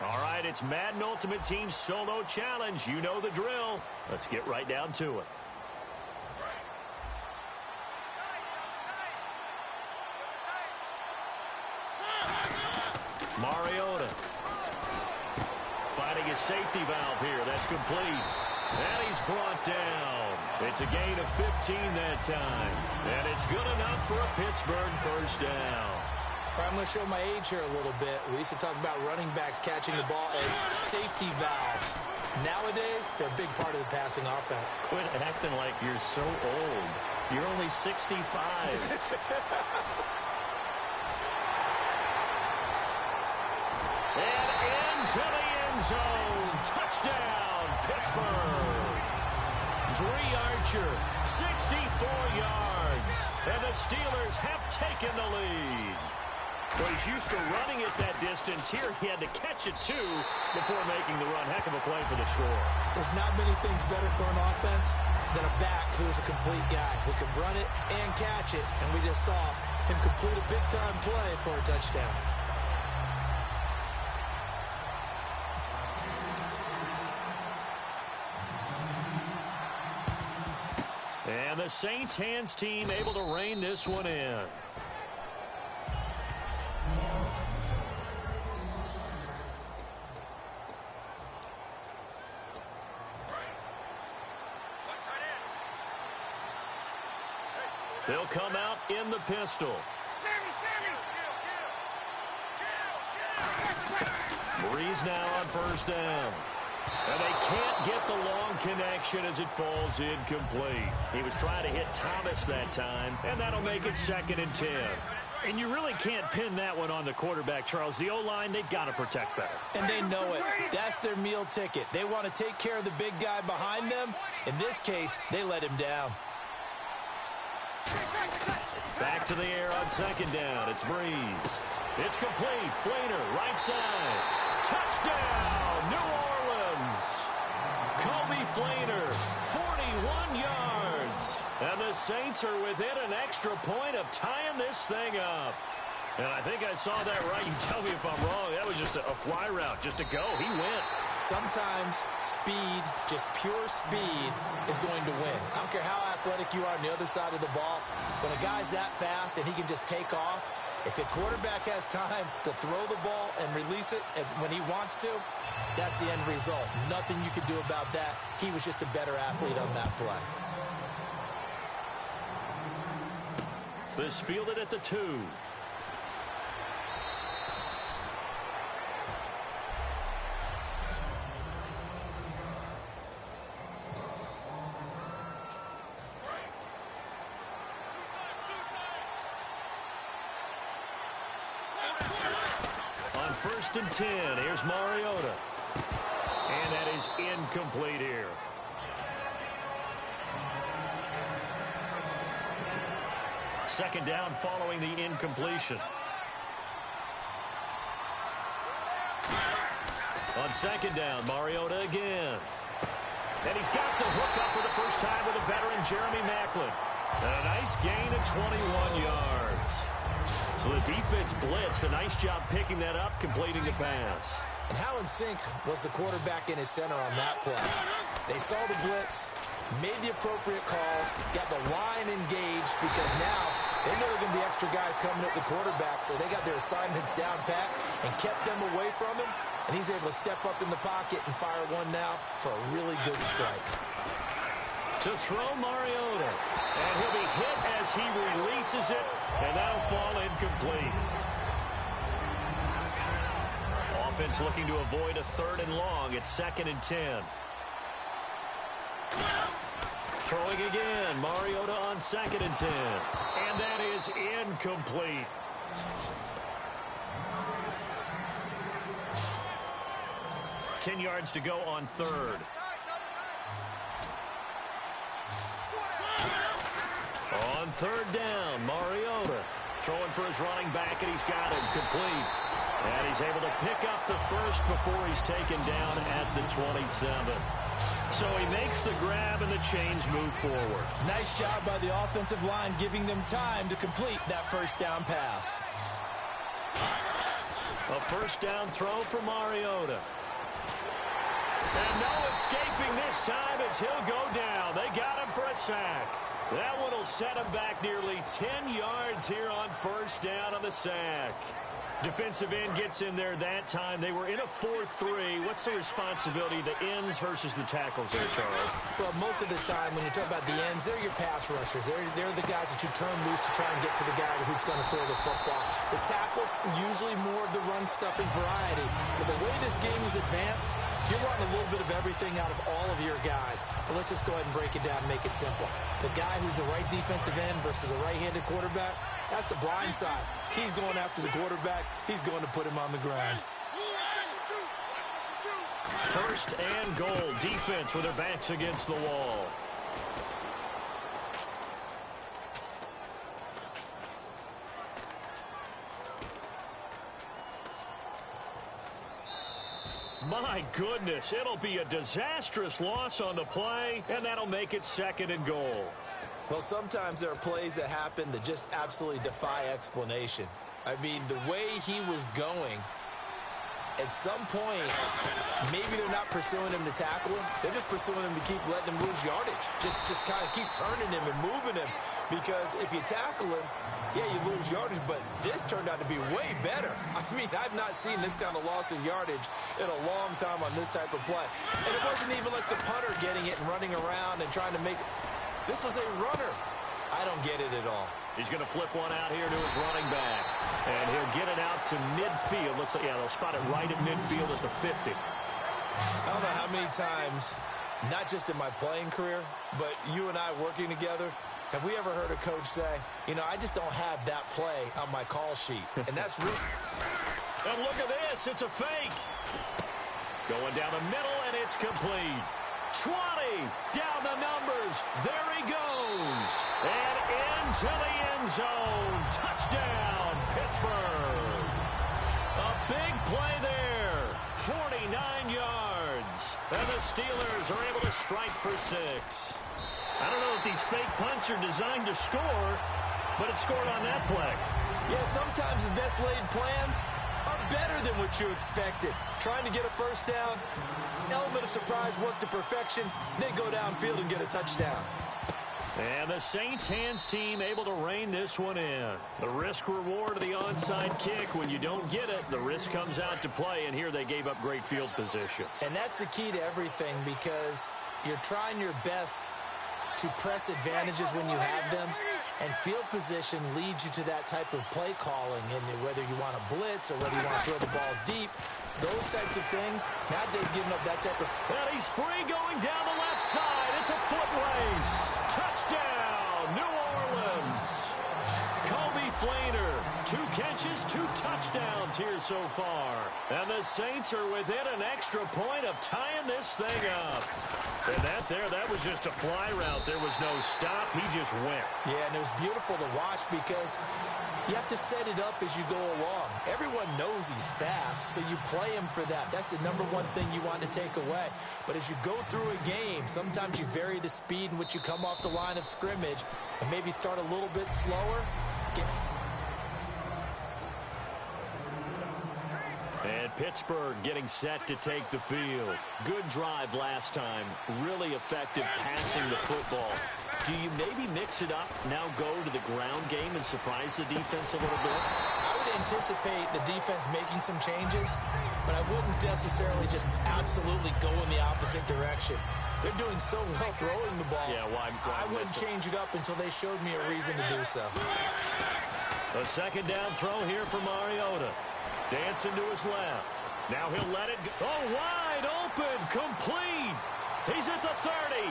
All right, it's Madden Ultimate Team Solo Challenge. You know the drill. Let's get right down to it. Mariota finding his safety valve here. That's complete. And he's brought down. It's a gain of 15 that time. And it's good enough for a Pittsburgh first down. I'm going to show my age here a little bit. We used to talk about running backs catching the ball as safety valves. Nowadays, they're a big part of the passing offense. Quit acting like you're so old. You're only 65. And into the end zone. Touchdown, Pittsburgh. Dree Archer, 64 yards. And the Steelers have taken the lead. Well, he's used to running it that distance. Here he had to catch it, too, before making the run. Heck of a play for the score. There's not many things better for an offense than a back who is a complete guy who can run it and catch it. And we just saw him complete a big-time play for a touchdown. And the Saints hands team able to rein this one in. They'll come out in the pistol. Breeze now on first down. And they can't get the long connection as it falls incomplete. He was trying to hit Thomas that time, and that'll make it 2nd and 10. And you really can't pin that one on the quarterback, Charles. The O-line, they've got to protect better. And they know it. That's their meal ticket. They want to take care of the big guy behind them. In this case, they let him down. Back to the air on 2nd down. It's Breeze. It's complete. Flainer, right side. Touchdown, New Orleans. Kobe Flainer, 41 yards. And the Saints are within an extra point of tying this thing up. And I think I saw that right. You tell me if I'm wrong. That was just a fly route, just to go. He went. Sometimes speed, just pure speed, is going to win. I don't care how athletic you are on the other side of the ball. When a guy's that fast and he can just take off, If a quarterback has time to throw the ball and release it when he wants to, that's the end result. Nothing you can do about that. He was just a better athlete on that play. This fielded at the 2. On 1st and 10, here's Mariota. And that is incomplete here. Second down following the incompletion. On 2nd down, Mariota again. And he's got the hook up for the first time with a veteran, Jeremy Maclin. And a nice gain of 21 yards. So the defense blitzed. A nice job picking that up, completing the pass. And how in sync was the quarterback in his center on that play? They saw the blitz, made the appropriate calls, got the line engaged because now they know there are going to be extra guys coming at the quarterback, so they got their assignments down pat and kept them away from him, and he's able to step up in the pocket and fire one now for a really good strike. To throw Mariota, and he'll be hit as he releases it, and that'll fall incomplete. Offense looking to avoid a 3rd and long. It's 2nd and 10. Throwing again, Mariota on 2nd and 10. And that is incomplete. Ten yards to go on 3rd. On 3rd down, Mariota throwing for his running back, and he's got him complete. And he's able to pick up the first before he's taken down at the 27. So he makes the grab and the chains move forward. Nice job by the offensive line giving them time to complete that first down pass. A first down throw for Mariota. And no escaping this time as he'll go down. They got him for a sack. That one will set him back nearly 10 yards here on first down on the sack. Defensive end gets in there that time. They were in a 4-3. What's the responsibility, the ends versus the tackles there, Charles? Well, most of the time when you talk about the ends, they're your pass rushers. They're the guys that you turn loose to try and get to the guy who's going to throw the football. The tackles, usually more of the run-stuffing variety. But the way this game is advanced, you're wanting a little bit of everything out of all of your guys. But let's just go ahead and break it down and make it simple. The guy who's the right defensive end versus a right-handed quarterback, that's the blind side. He's going after the quarterback. He's going to put him on the ground. 1st and goal. Defense with their backs against the wall. My goodness, it'll be a disastrous loss on the play, and that'll make it 2nd and goal. Well, sometimes there are plays that happen that just absolutely defy explanation. I mean, the way he was going, at some point, maybe they're not pursuing him to tackle him. They're just pursuing him to keep letting him lose yardage. Just kind of keep turning him and moving him. Because if you tackle him, yeah, you lose yardage, but this turned out to be way better. I mean, I've not seen this kind of loss of yardage in a long time on this type of play. And it wasn't even like the punter getting it and running around and trying to make it. This was a runner. I don't get it at all. He's going to flip one out here to his running back. And he'll get it out to midfield. Looks like, yeah, they'll spot it right at midfield at the 50. I don't know how many times, not just in my playing career, but you and I working together, have we ever heard a coach say, you know, I just don't have that play on my call sheet. And that's really... And look at this. It's a fake. Going down the middle, and it's complete. 20 down the numbers. There he goes. And into the end zone. Touchdown, Pittsburgh. A big play there. 49 yards. And the Steelers are able to strike for 6. I don't know if these fake punts are designed to score, but it scored on that play. Yeah, sometimes the best laid plans are better than what you expected. Trying to get a first down, element of surprise work to perfection, then go downfield and get a touchdown. And the Saints hands team able to rein this one in. The risk reward of the onside kick. When you don't get it, the risk comes out to play, and here they gave up great field position. And that's the key to everything, because you're trying your best to press advantages when you have them, and field position leads you to that type of play calling, and whether you want to blitz or whether you want to throw the ball deep, those types of things. Now they've given up that type of... And he's free going down the left side. It's a foot race. Touchdown, New Orleans. Kobe Flainer, 2 catches, 2 touchdowns here so far. And the Saints are within an extra point of tying this thing up. And that was just a fly route. There was no stop. He just went. Yeah, and it was beautiful to watch because you have to set it up as you go along. Everyone knows he's fast, so you play him for that. That's the #1 thing you want to take away. But as you go through a game, sometimes you vary the speed in which you come off the line of scrimmage and maybe start a little bit slower. And Pittsburgh getting set to take the field. Good drive last time. Really effective passing the football. Do you maybe mix it up, now go to the ground game and surprise the defense a little bit? I would anticipate the defense making some changes, but I wouldn't necessarily just absolutely go in the opposite direction. They're doing so well throwing the ball. Yeah, why I wouldn't change it up until they showed me a reason to do so. A second down throw here for Mariota. Dancing to his left. Now he'll let it go. Oh, wide open. Complete. He's at the 30.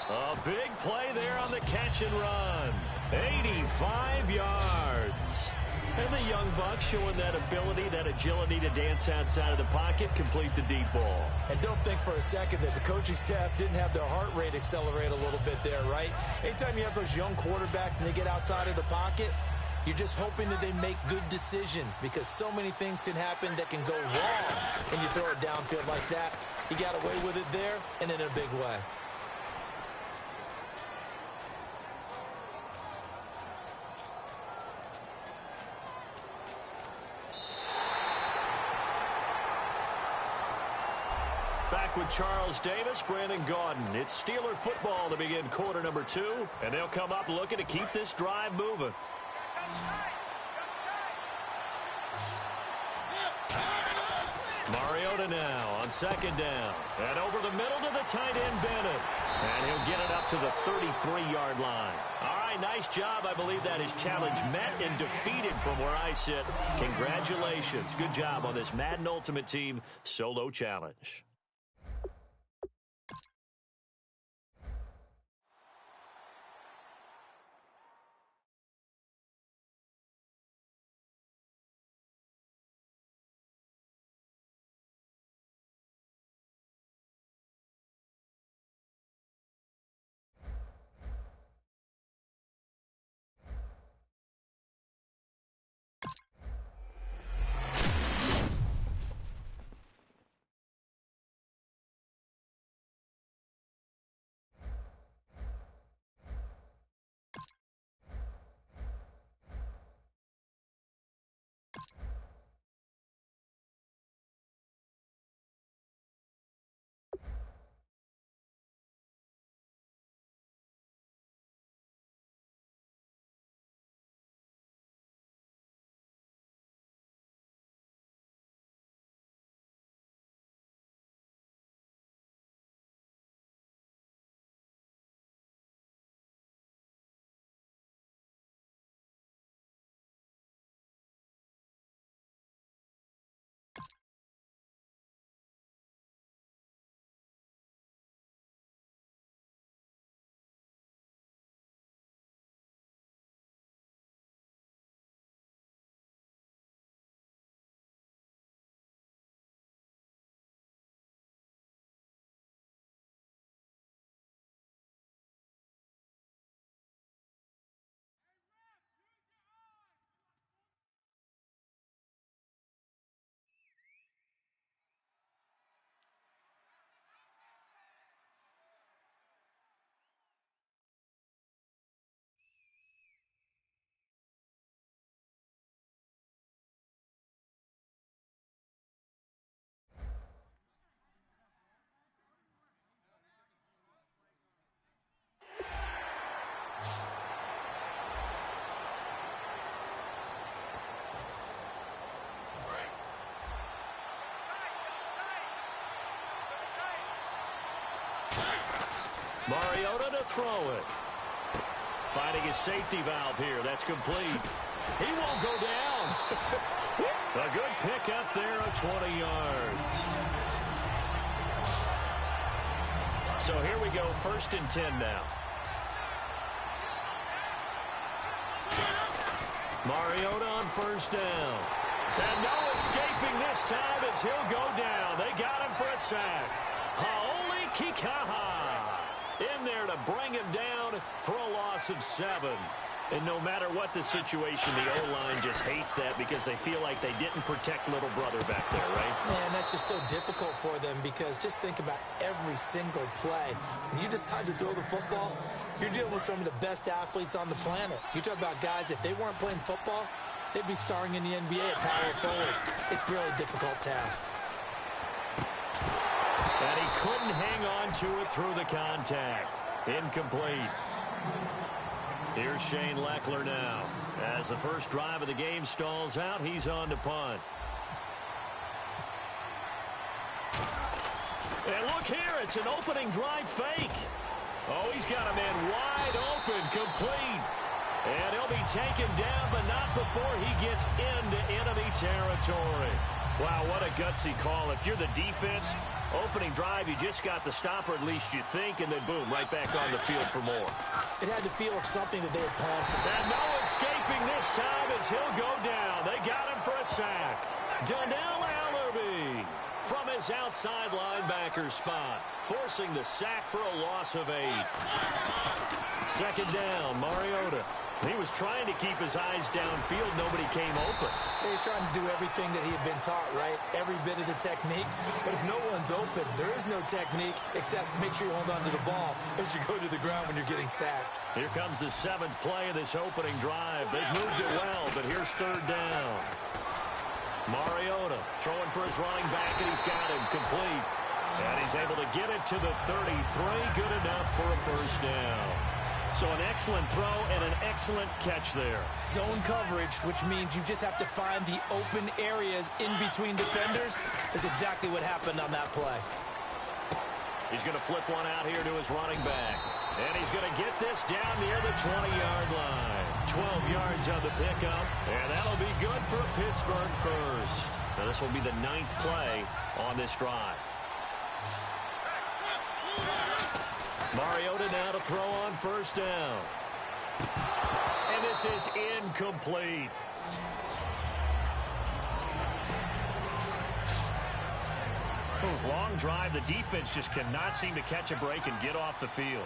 A big play there on the catch and run. 85 yards. And the young buck showing that ability, that agility to dance outside of the pocket, complete the deep ball. And don't think for a second that the coaching staff didn't have their heart rate accelerate a little bit there, right? Anytime you have those young quarterbacks and they get outside of the pocket, you're just hoping that they make good decisions, because so many things can happen that can go wrong when you throw it downfield like that. He got away with it there and in a big way. Back with Charles Davis, Brandon Gaudin. It's Steeler football to begin quarter number 2, and they'll come up looking to keep this drive moving. Mariota now on second down. And over the middle to the tight end, Bennett. And he'll get it up to the 33-yard line. All right, nice job. I believe that is challenge met and defeated from where I sit. Congratulations. Good job on this Madden Ultimate Team solo challenge. Mariota to throw it. Finding his safety valve here. That's complete. He won't go down. A good pick up there of 20 yards. So here we go, 1st and 10 now. Mariota on 1st down. And no escaping this time as he'll go down. They got him for a sack. Haoli Kikaha in there to bring him down for a loss of 7. And no matter what the situation, the O-line just hates that because they feel like they didn't protect little brother back there, right? Man, that's just so difficult for them because just think about every single play. When you decide to throw the football, you're dealing with some of the best athletes on the planet. You talk about guys, if they weren't playing football, they'd be starring in the NBA at power forward. It's a really difficult task. And he couldn't hang on to it through the contact. Incomplete. Here's Shane Leckler now. As the first drive of the game stalls out, he's on to punt. And look here, it's an opening drive fake. Oh, he's got a man wide open, complete. And he'll be taken down, but not before he gets into enemy territory. Wow, what a gutsy call. If you're the defense, opening drive, you just got the stop, or at least you think, and then boom, right back on the field for more. It had the feel of something that they had planned for. And no escaping this time as he'll go down. They got him for a sack. Donnell Allerby from his outside linebacker spot, forcing the sack for a loss of 8. 2nd down, Mariota. He was trying to keep his eyes downfield. Nobody came open. He's trying to do everything that he had been taught, right? Every bit of the technique. But if no one's open, there is no technique except make sure you hold on to the ball as you go to the ground when you're getting sacked. Here comes the 7th play of this opening drive. They've moved it well, but here's 3rd down. Mariota throwing for his running back, and he's got him complete. And he's able to get it to the 33. Good enough for a 1st down. So an excellent throw and an excellent catch there. Zone coverage, which means you just have to find the open areas in between defenders, is exactly what happened on that play. He's going to flip one out here to his running back. And he's going to get this down near the 20-yard line. 12 yards on the pickup. And that'll be good for Pittsburgh first. Now this will be the 9th play on this drive. Mariota now to throw on 1st down. And this is incomplete. Long drive. The defense just cannot seem to catch a break and get off the field.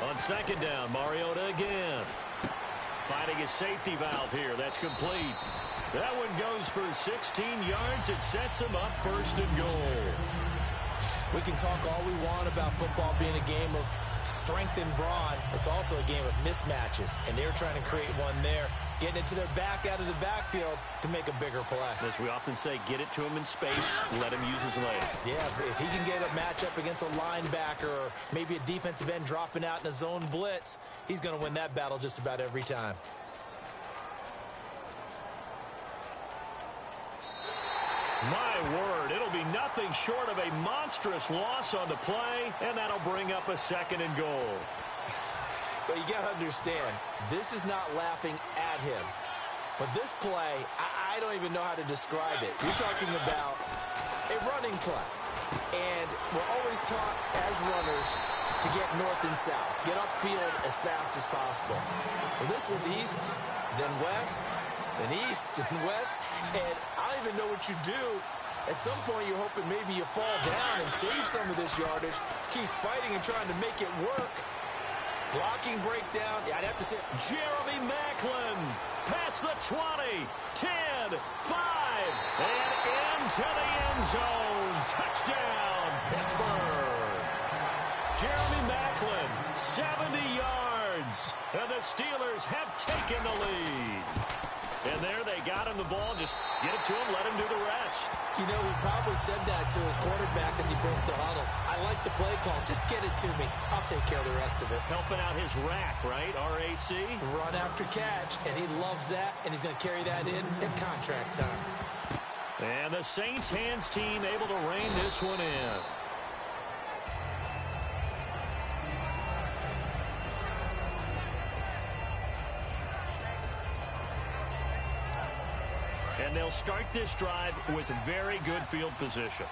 On 2nd down, Mariota again. Finding his safety valve here. That's complete. That one goes for 16 yards. It sets him up 1st and goal. We can talk all we want about football being a game of strength and brawn. It's also a game of mismatches, and they're trying to create one there, getting it to their back out of the backfield to make a bigger play. As we often say, get it to him in space, let him use his leg. Yeah, if he can get a matchup against a linebacker or maybe a defensive end dropping out in a zone blitz, he's going to win that battle just about every time. My word, it'll be nothing short of a monstrous loss on the play, and that'll bring up a 2nd and goal. But you got to understand, this is not laughing at him. But this play, I don't even know how to describe it. You're talking about a running play. And we're always taught as runners to get north and south, get upfield as fast as possible. Well, this was east, then west, then east and west, and I don't even know what you do. At some point, you're hoping maybe you fall down and save some of this yardage. Keeps fighting and trying to make it work. Blocking breakdown. I'd have to say Jeremy Maclin past the 20, 10, 5, and into the end zone. Touchdown, Pittsburgh. Jeremy Maclin, 70 yards, and the Steelers have taken the lead. And there they got him the ball. Just get it to him, let him do the rest. You know, he probably said that to his quarterback as he broke the huddle. I like the play call. Just get it to me. I'll take care of the rest of it. Helping out his rack, right? RAC. Run after catch, and he loves that, and he's going to carry that in at contract time. And the Saints hands team able to rein this one in. And they'll start this drive with very good field position.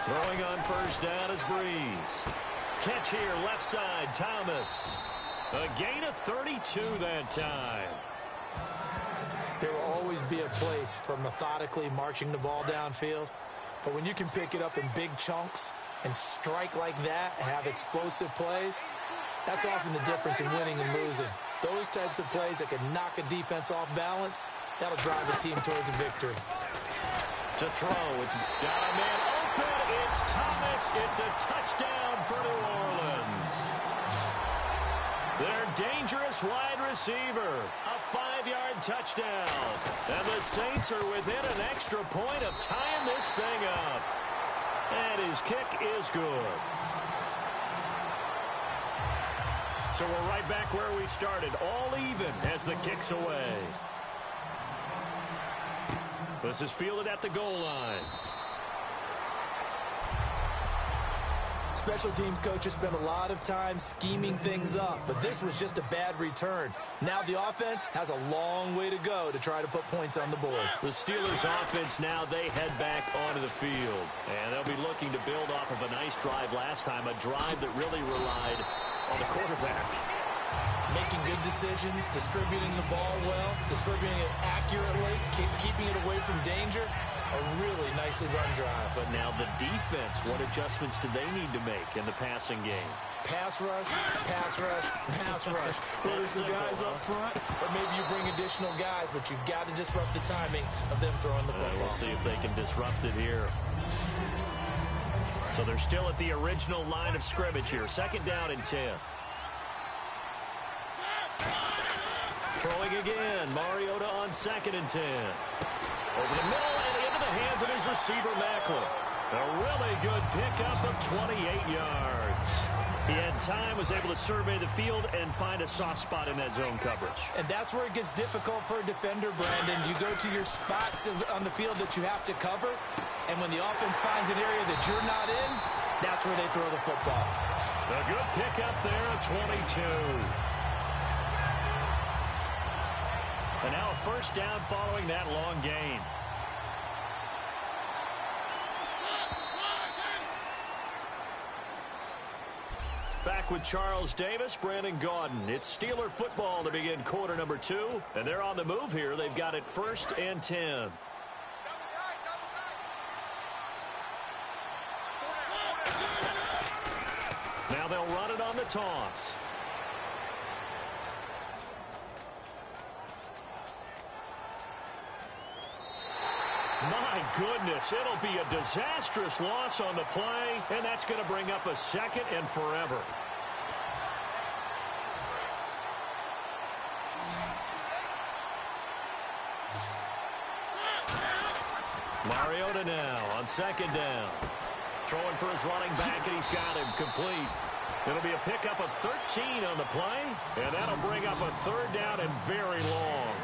Throwing on first down is Breeze. Catch here, left side, Thomas. A gain of 32 that time. There will always be a place for methodically marching the ball downfield. But when you can pick it up in big chunks and strike like that, have explosive plays, that's often the difference in winning and losing. Those types of plays that can knock a defense off balance, that'll drive a team towards a victory. To throw, it's got a man open. It's Thomas. It's a touchdown for New Orleans. Their dangerous wide receiver. A 5-yard touchdown. And the Saints are within an extra point of tying this thing up. And his kick is good. So we're right back where we started. All even as the kick's away. This is fielded at the goal line. Special teams coaches spend a lot of time scheming things up, but this was just a bad return. Now the offense has a long way to go to try to put points on the board. The Steelers offense now, they head back onto the field. And they'll be looking to build off of a nice drive last time, a drive that really relied on the quarterback. Making good decisions, distributing the ball well, distributing it accurately, keeping it away from danger. A really nicely run drive. But now the defense, what adjustments do they need to make in the passing game? Pass rush, pass rush, pass rush. Whether it's the guys up front, or maybe you bring additional guys, but you've got to disrupt the timing of them throwing the football. We'll see if they can disrupt it here. So they're still at the original line of scrimmage here. 2nd down and 10. Throwing again. Mariota on 2nd and 10. Over the middle and into the hands of his receiver, Macklin. A really good pickup of 28 yards. He had time, was able to survey the field and find a soft spot in that zone coverage. And that's where it gets difficult for a defender, Brandon. You go to your spots on the field that you have to cover, and when the offense finds an area that you're not in, that's where they throw the football. A good pickup there of 22. And now a 1st down following that long gain. Back with Charles Davis, Brandon Gaudin. It's Steeler football to begin quarter number 2. And they're on the move here. They've got it 1st and 10. Now they'll run it on the toss. My goodness, it'll be a disastrous loss on the play, and that's going to bring up a 2nd and forever. Mariota now on 2nd down. Throwing for his running back, and he's got him complete. It'll be a pickup of 13 on the play, and that'll bring up a 3rd down and very long.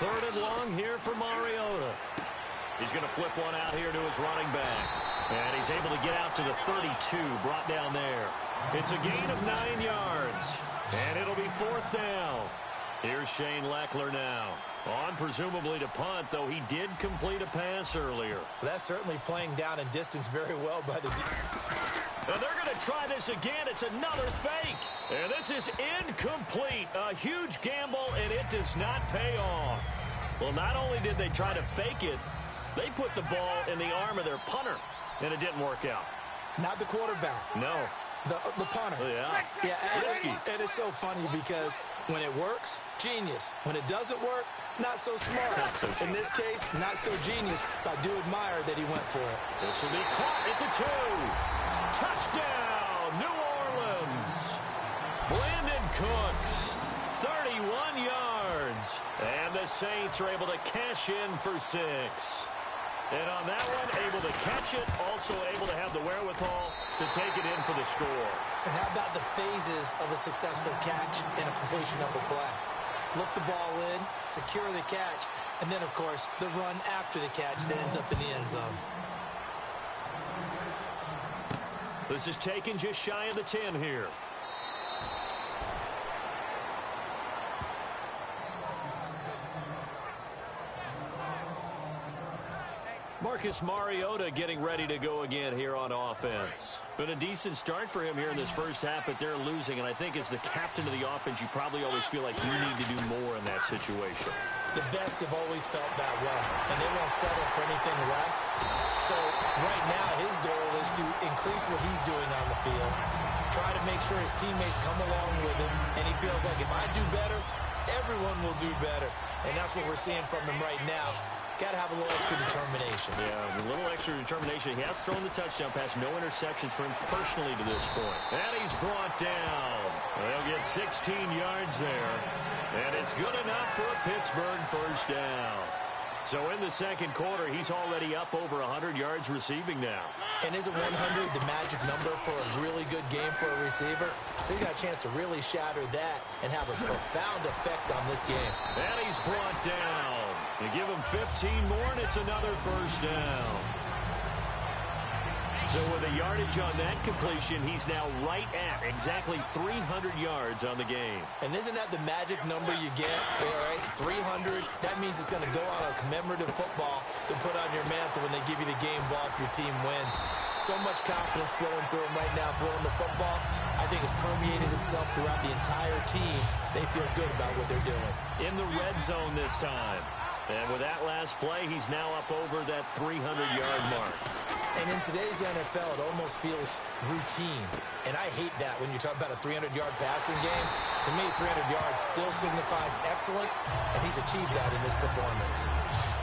3rd and long here for Mariota. He's going to flip one out here to his running back. And he's able to get out to the 32, brought down there. It's a gain of 9 yards. And it'll be 4th down. Here's Shane Leckler now. On presumably to punt, though he did complete a pass earlier. That's certainly playing down in distance very well by the And they're going to try this again. It's another fake. And this is incomplete. A huge gamble, and it does not pay off. Well, not only did they try to fake it, they put the ball in the arm of their punter, and it didn't work out. Not the quarterback. No. The punter. Yeah. Risky. And it's so funny because when it works, genius. When it doesn't work, not so smart. Not so in this case, not so genius, but I do admire that he went for it. This will be caught at the 2. Touchdown, New Orleans. Brandon Cooks, 31 yards. And the Saints are able to cash in for 6. And on that one, able to catch it, also able to have the wherewithal to take it in for the score. And how about the phases of a successful catch and a completion of a play? Look the ball in, secure the catch, And then, of course, the run after the catch that ends up in the end zone. This is taken just shy of the 10 here. Marcus Mariota getting ready to go again here on offense. Been a decent start for him here in this first half, but they're losing. And I think as the captain of the offense, you probably always feel like you need to do more in that situation. The best have always felt that way, and they won't settle for anything less. So right now, his goal is to increase what he's doing on the field, try to make sure his teammates come along with him, and he feels like if I do better, everyone will do better. And that's what we're seeing from him right now. Got to have a little extra determination. Yeah, a little extra determination. He has thrown the touchdown pass. No interceptions for him personally to this point. And he's brought down. They'll get 16 yards there. And it's good enough for a Pittsburgh first down. So in the second quarter, he's already up over 100 yards receiving now. And isn't 100 the magic number for a really good game for a receiver? So he's got a chance to really shatter that and have a profound effect on this game. And he's brought down. They give him 15 more, and it's another first down. So with a yardage on that completion, he's now right at exactly 300 yards on the game. And isn't that the magic number you get? All right, 300. That means it's going to go on a commemorative football to put on your mantle when they give you the game ball if your team wins. So much confidence flowing through him right now, throwing the football. I think it's permeated itself throughout the entire team. They feel good about what they're doing. In the red zone this time. And with that last play, he's now up over that 300-yard mark. And in today's NFL, it almost feels routine. And I hate that when you talk about a 300-yard passing game. To me, 300 yards still signifies excellence, and he's achieved that in this performance.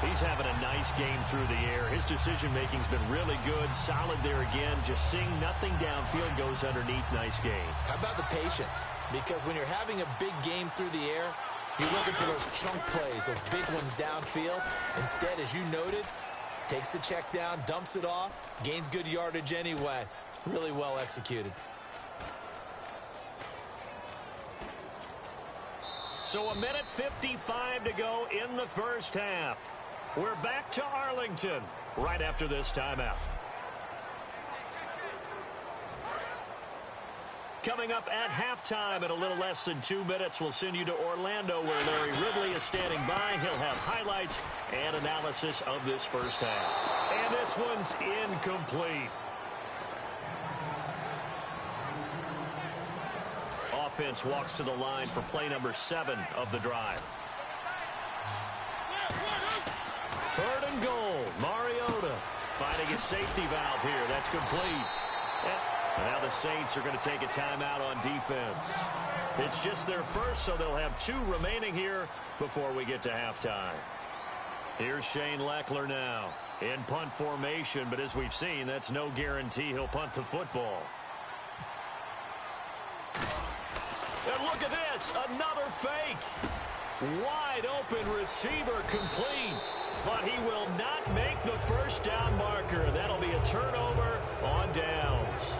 He's having a nice game through the air. His decision-making's been really good, solid there again. Just seeing nothing downfield goes underneath. Nice game. How about the patience? Because when you're having a big game through the air, you're looking for those chunk plays, those big ones downfield. Instead, as you noted, takes the check down, dumps it off, gains good yardage anyway. Really well executed. So 1:55 to go in the first half. We're back to Arlington right after this timeout. Coming up at halftime in a little less than 2 minutes, we'll send you to Orlando where Larry Ridley is standing by. He'll have highlights and analysis of this first half. And this one's incomplete. Offense walks to the line for play number 7 of the drive. 3rd and goal. Mariota finding a safety valve here. That's complete. Now the Saints are going to take a timeout on defense. It's just their first, so they'll have 2 remaining here before we get to halftime. Here's Shane Leckler now in punt formation, but as we've seen, that's no guarantee he'll punt the football. And look at this, another fake. Wide open receiver complete, but he will not make the first down marker. That'll be a turnover on downs.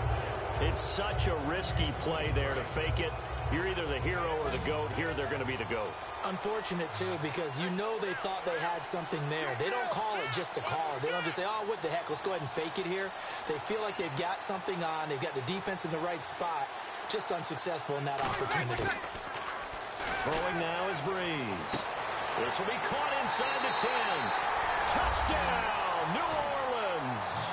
It's such a risky play there to fake it. You're either the hero or the GOAT. Here they're going to be the GOAT. Unfortunate, too, because you know they thought they had something there. They don't call it just to call it. They don't just say, oh, what the heck, let's go ahead and fake it here. They feel like they've got something on. They've got the defense in the right spot. Just unsuccessful in that opportunity. Throwing now is Breeze. This will be caught inside the 10. Touchdown, New Orleans.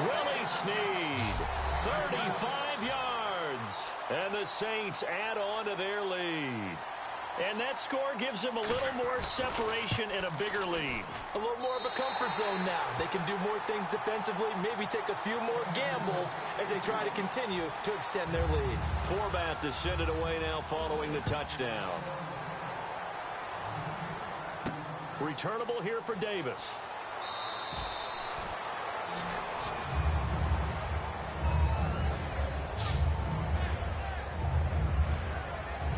Willie Snead, 35 yards. And the Saints add on to their lead. And that score gives them a little more separation and a bigger lead. A little more of a comfort zone now. They can do more things defensively, maybe take a few more gambles as they try to continue to extend their lead. Forbat to send it away now following the touchdown. Returnable here for Davis.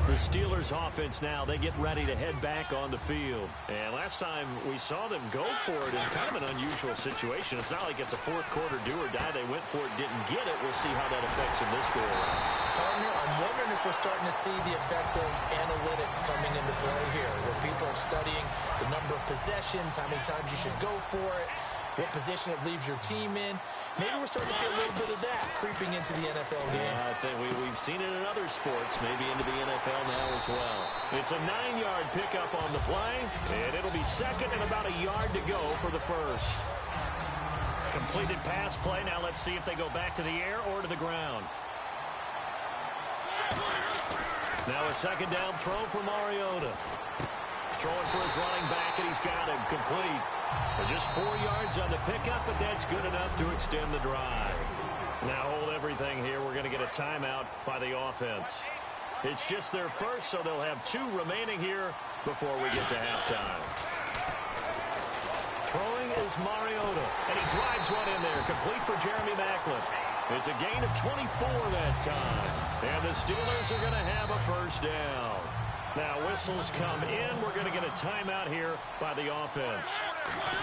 The Steelers offense now, they get ready to head back on the field. And last time we saw them go for it in kind of an unusual situation. It's not like it's a fourth quarter do or die. They went for it, didn't get it. We'll see how that affects them this go around. Partner, I'm wondering if we're starting to see the effects of analytics coming into play here, where people are studying the number of possessions, how many times you should go for it, what position it leaves your team in. Maybe we're starting to see a little bit of that creeping into the NFL game. Yeah, I think we've seen it in other sports, maybe into the NFL now as well. It's a 9-yard pickup on the play, and it'll be second and about a yard to go for the first. Completed pass play. Now let's see if they go back to the air or to the ground. Now a second down throw for Mariota. Throwing for his running back, and he's got him complete. And just 4 yards on the pickup, but that's good enough to extend the drive. Now hold everything here. We're going to get a timeout by the offense. It's just their first, so they'll have 2 remaining here before we get to halftime. Throwing is Mariota, and he drives one in there, complete for Jeremy Maclin. It's a gain of 24 that time, and the Steelers are going to have a first down. Now whistles come in. We're going to get a timeout here by the offense.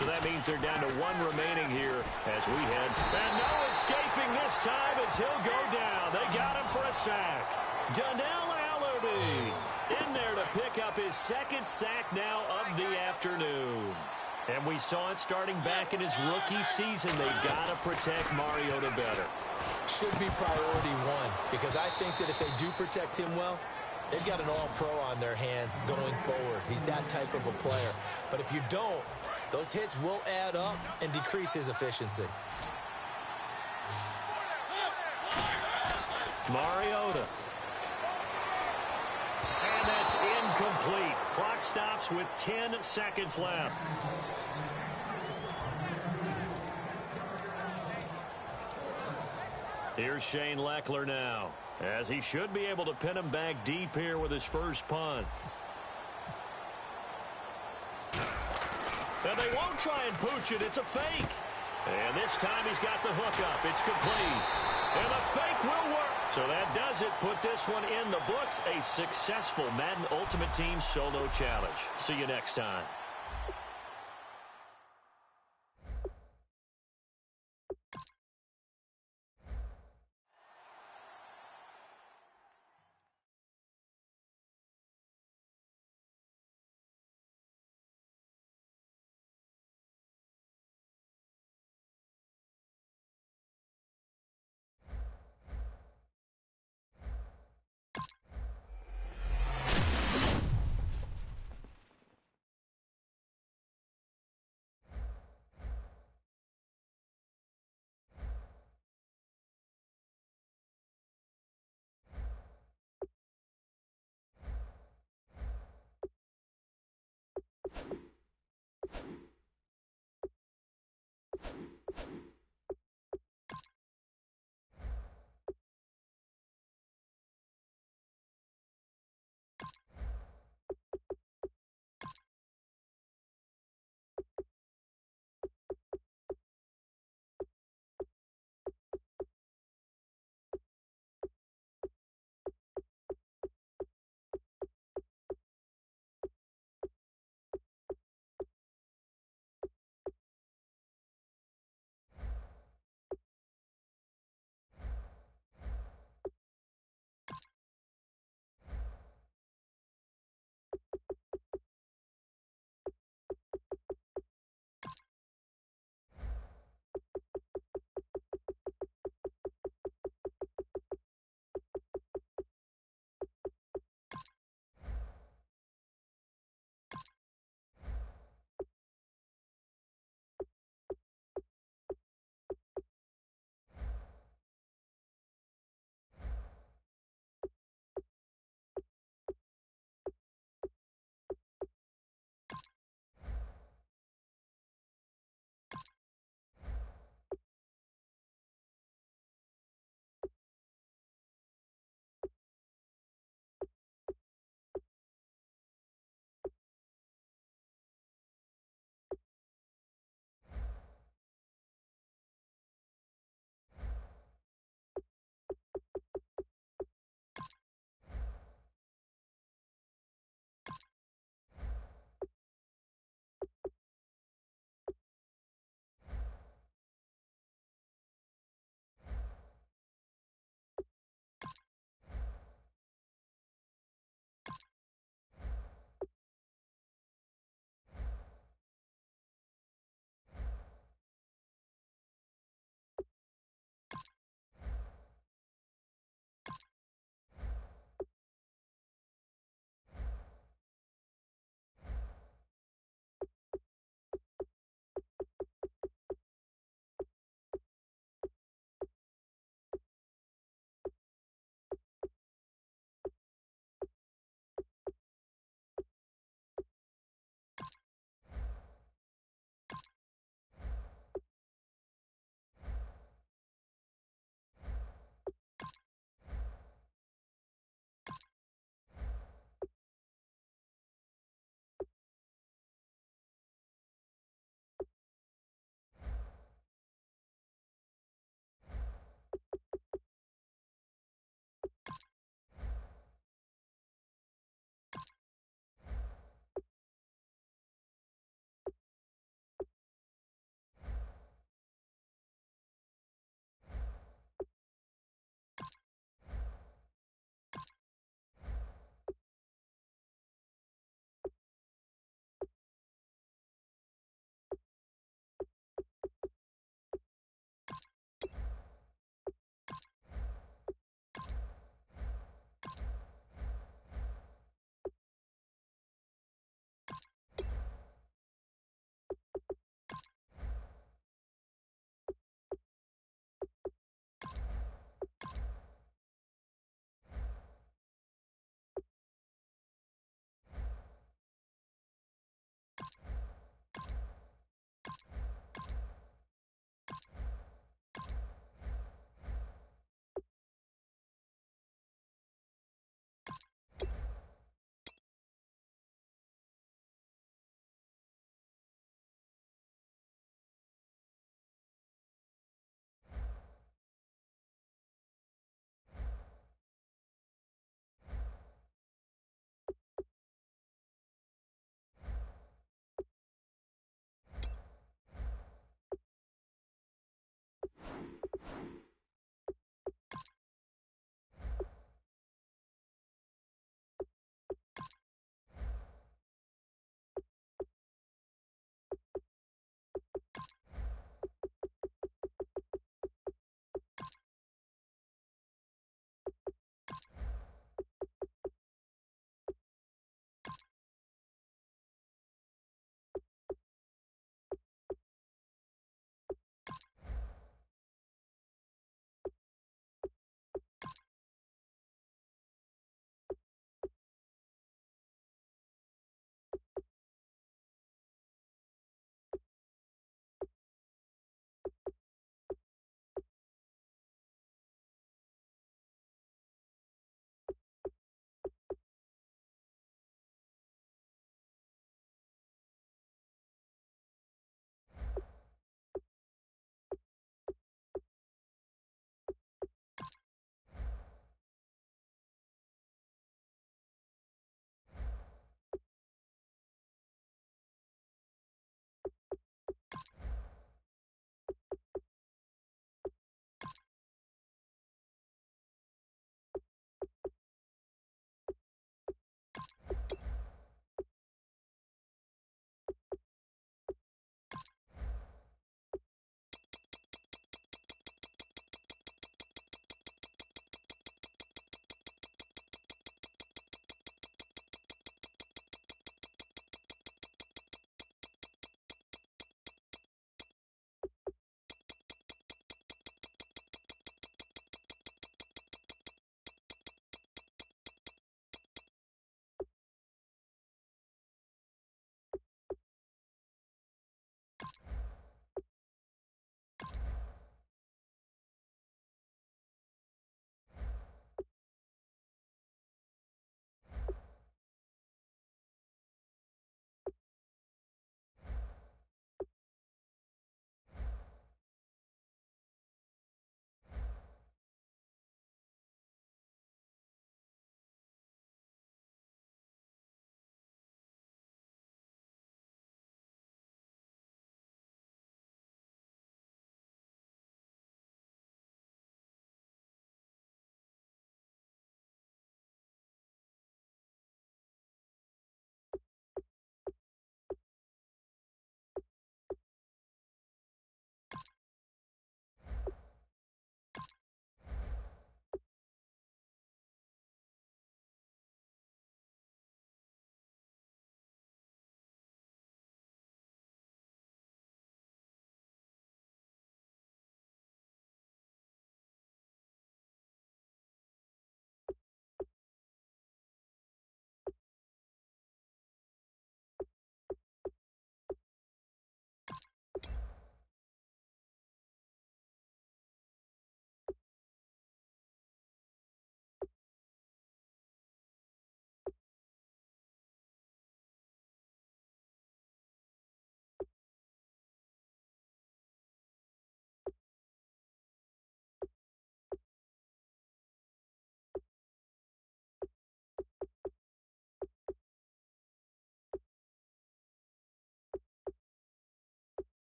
So that means they're down to 1 remaining here as we head. And no escaping this time as he'll go down. They got him for a sack. Donnell Allerby in there to pick up his 2nd sack now of the afternoon. And we saw it starting back in his rookie season. They've got to protect Mariota better. Should be priority 1, because I think that if they do protect him well, they've got an all-pro on their hands going forward. He's that type of a player. But if you don't, those hits will add up and decrease his efficiency. Mariota. And that's incomplete. Clock stops with 10 seconds left. Here's Shane Leckler now, as he should be able to pin him back deep here with his first punt. And they won't try and pooch it. It's a fake. And this time he's got the hook up. It's complete. And the fake will work. So that does it. Put this one in the books. A successful Madden Ultimate Team solo challenge. See you next time.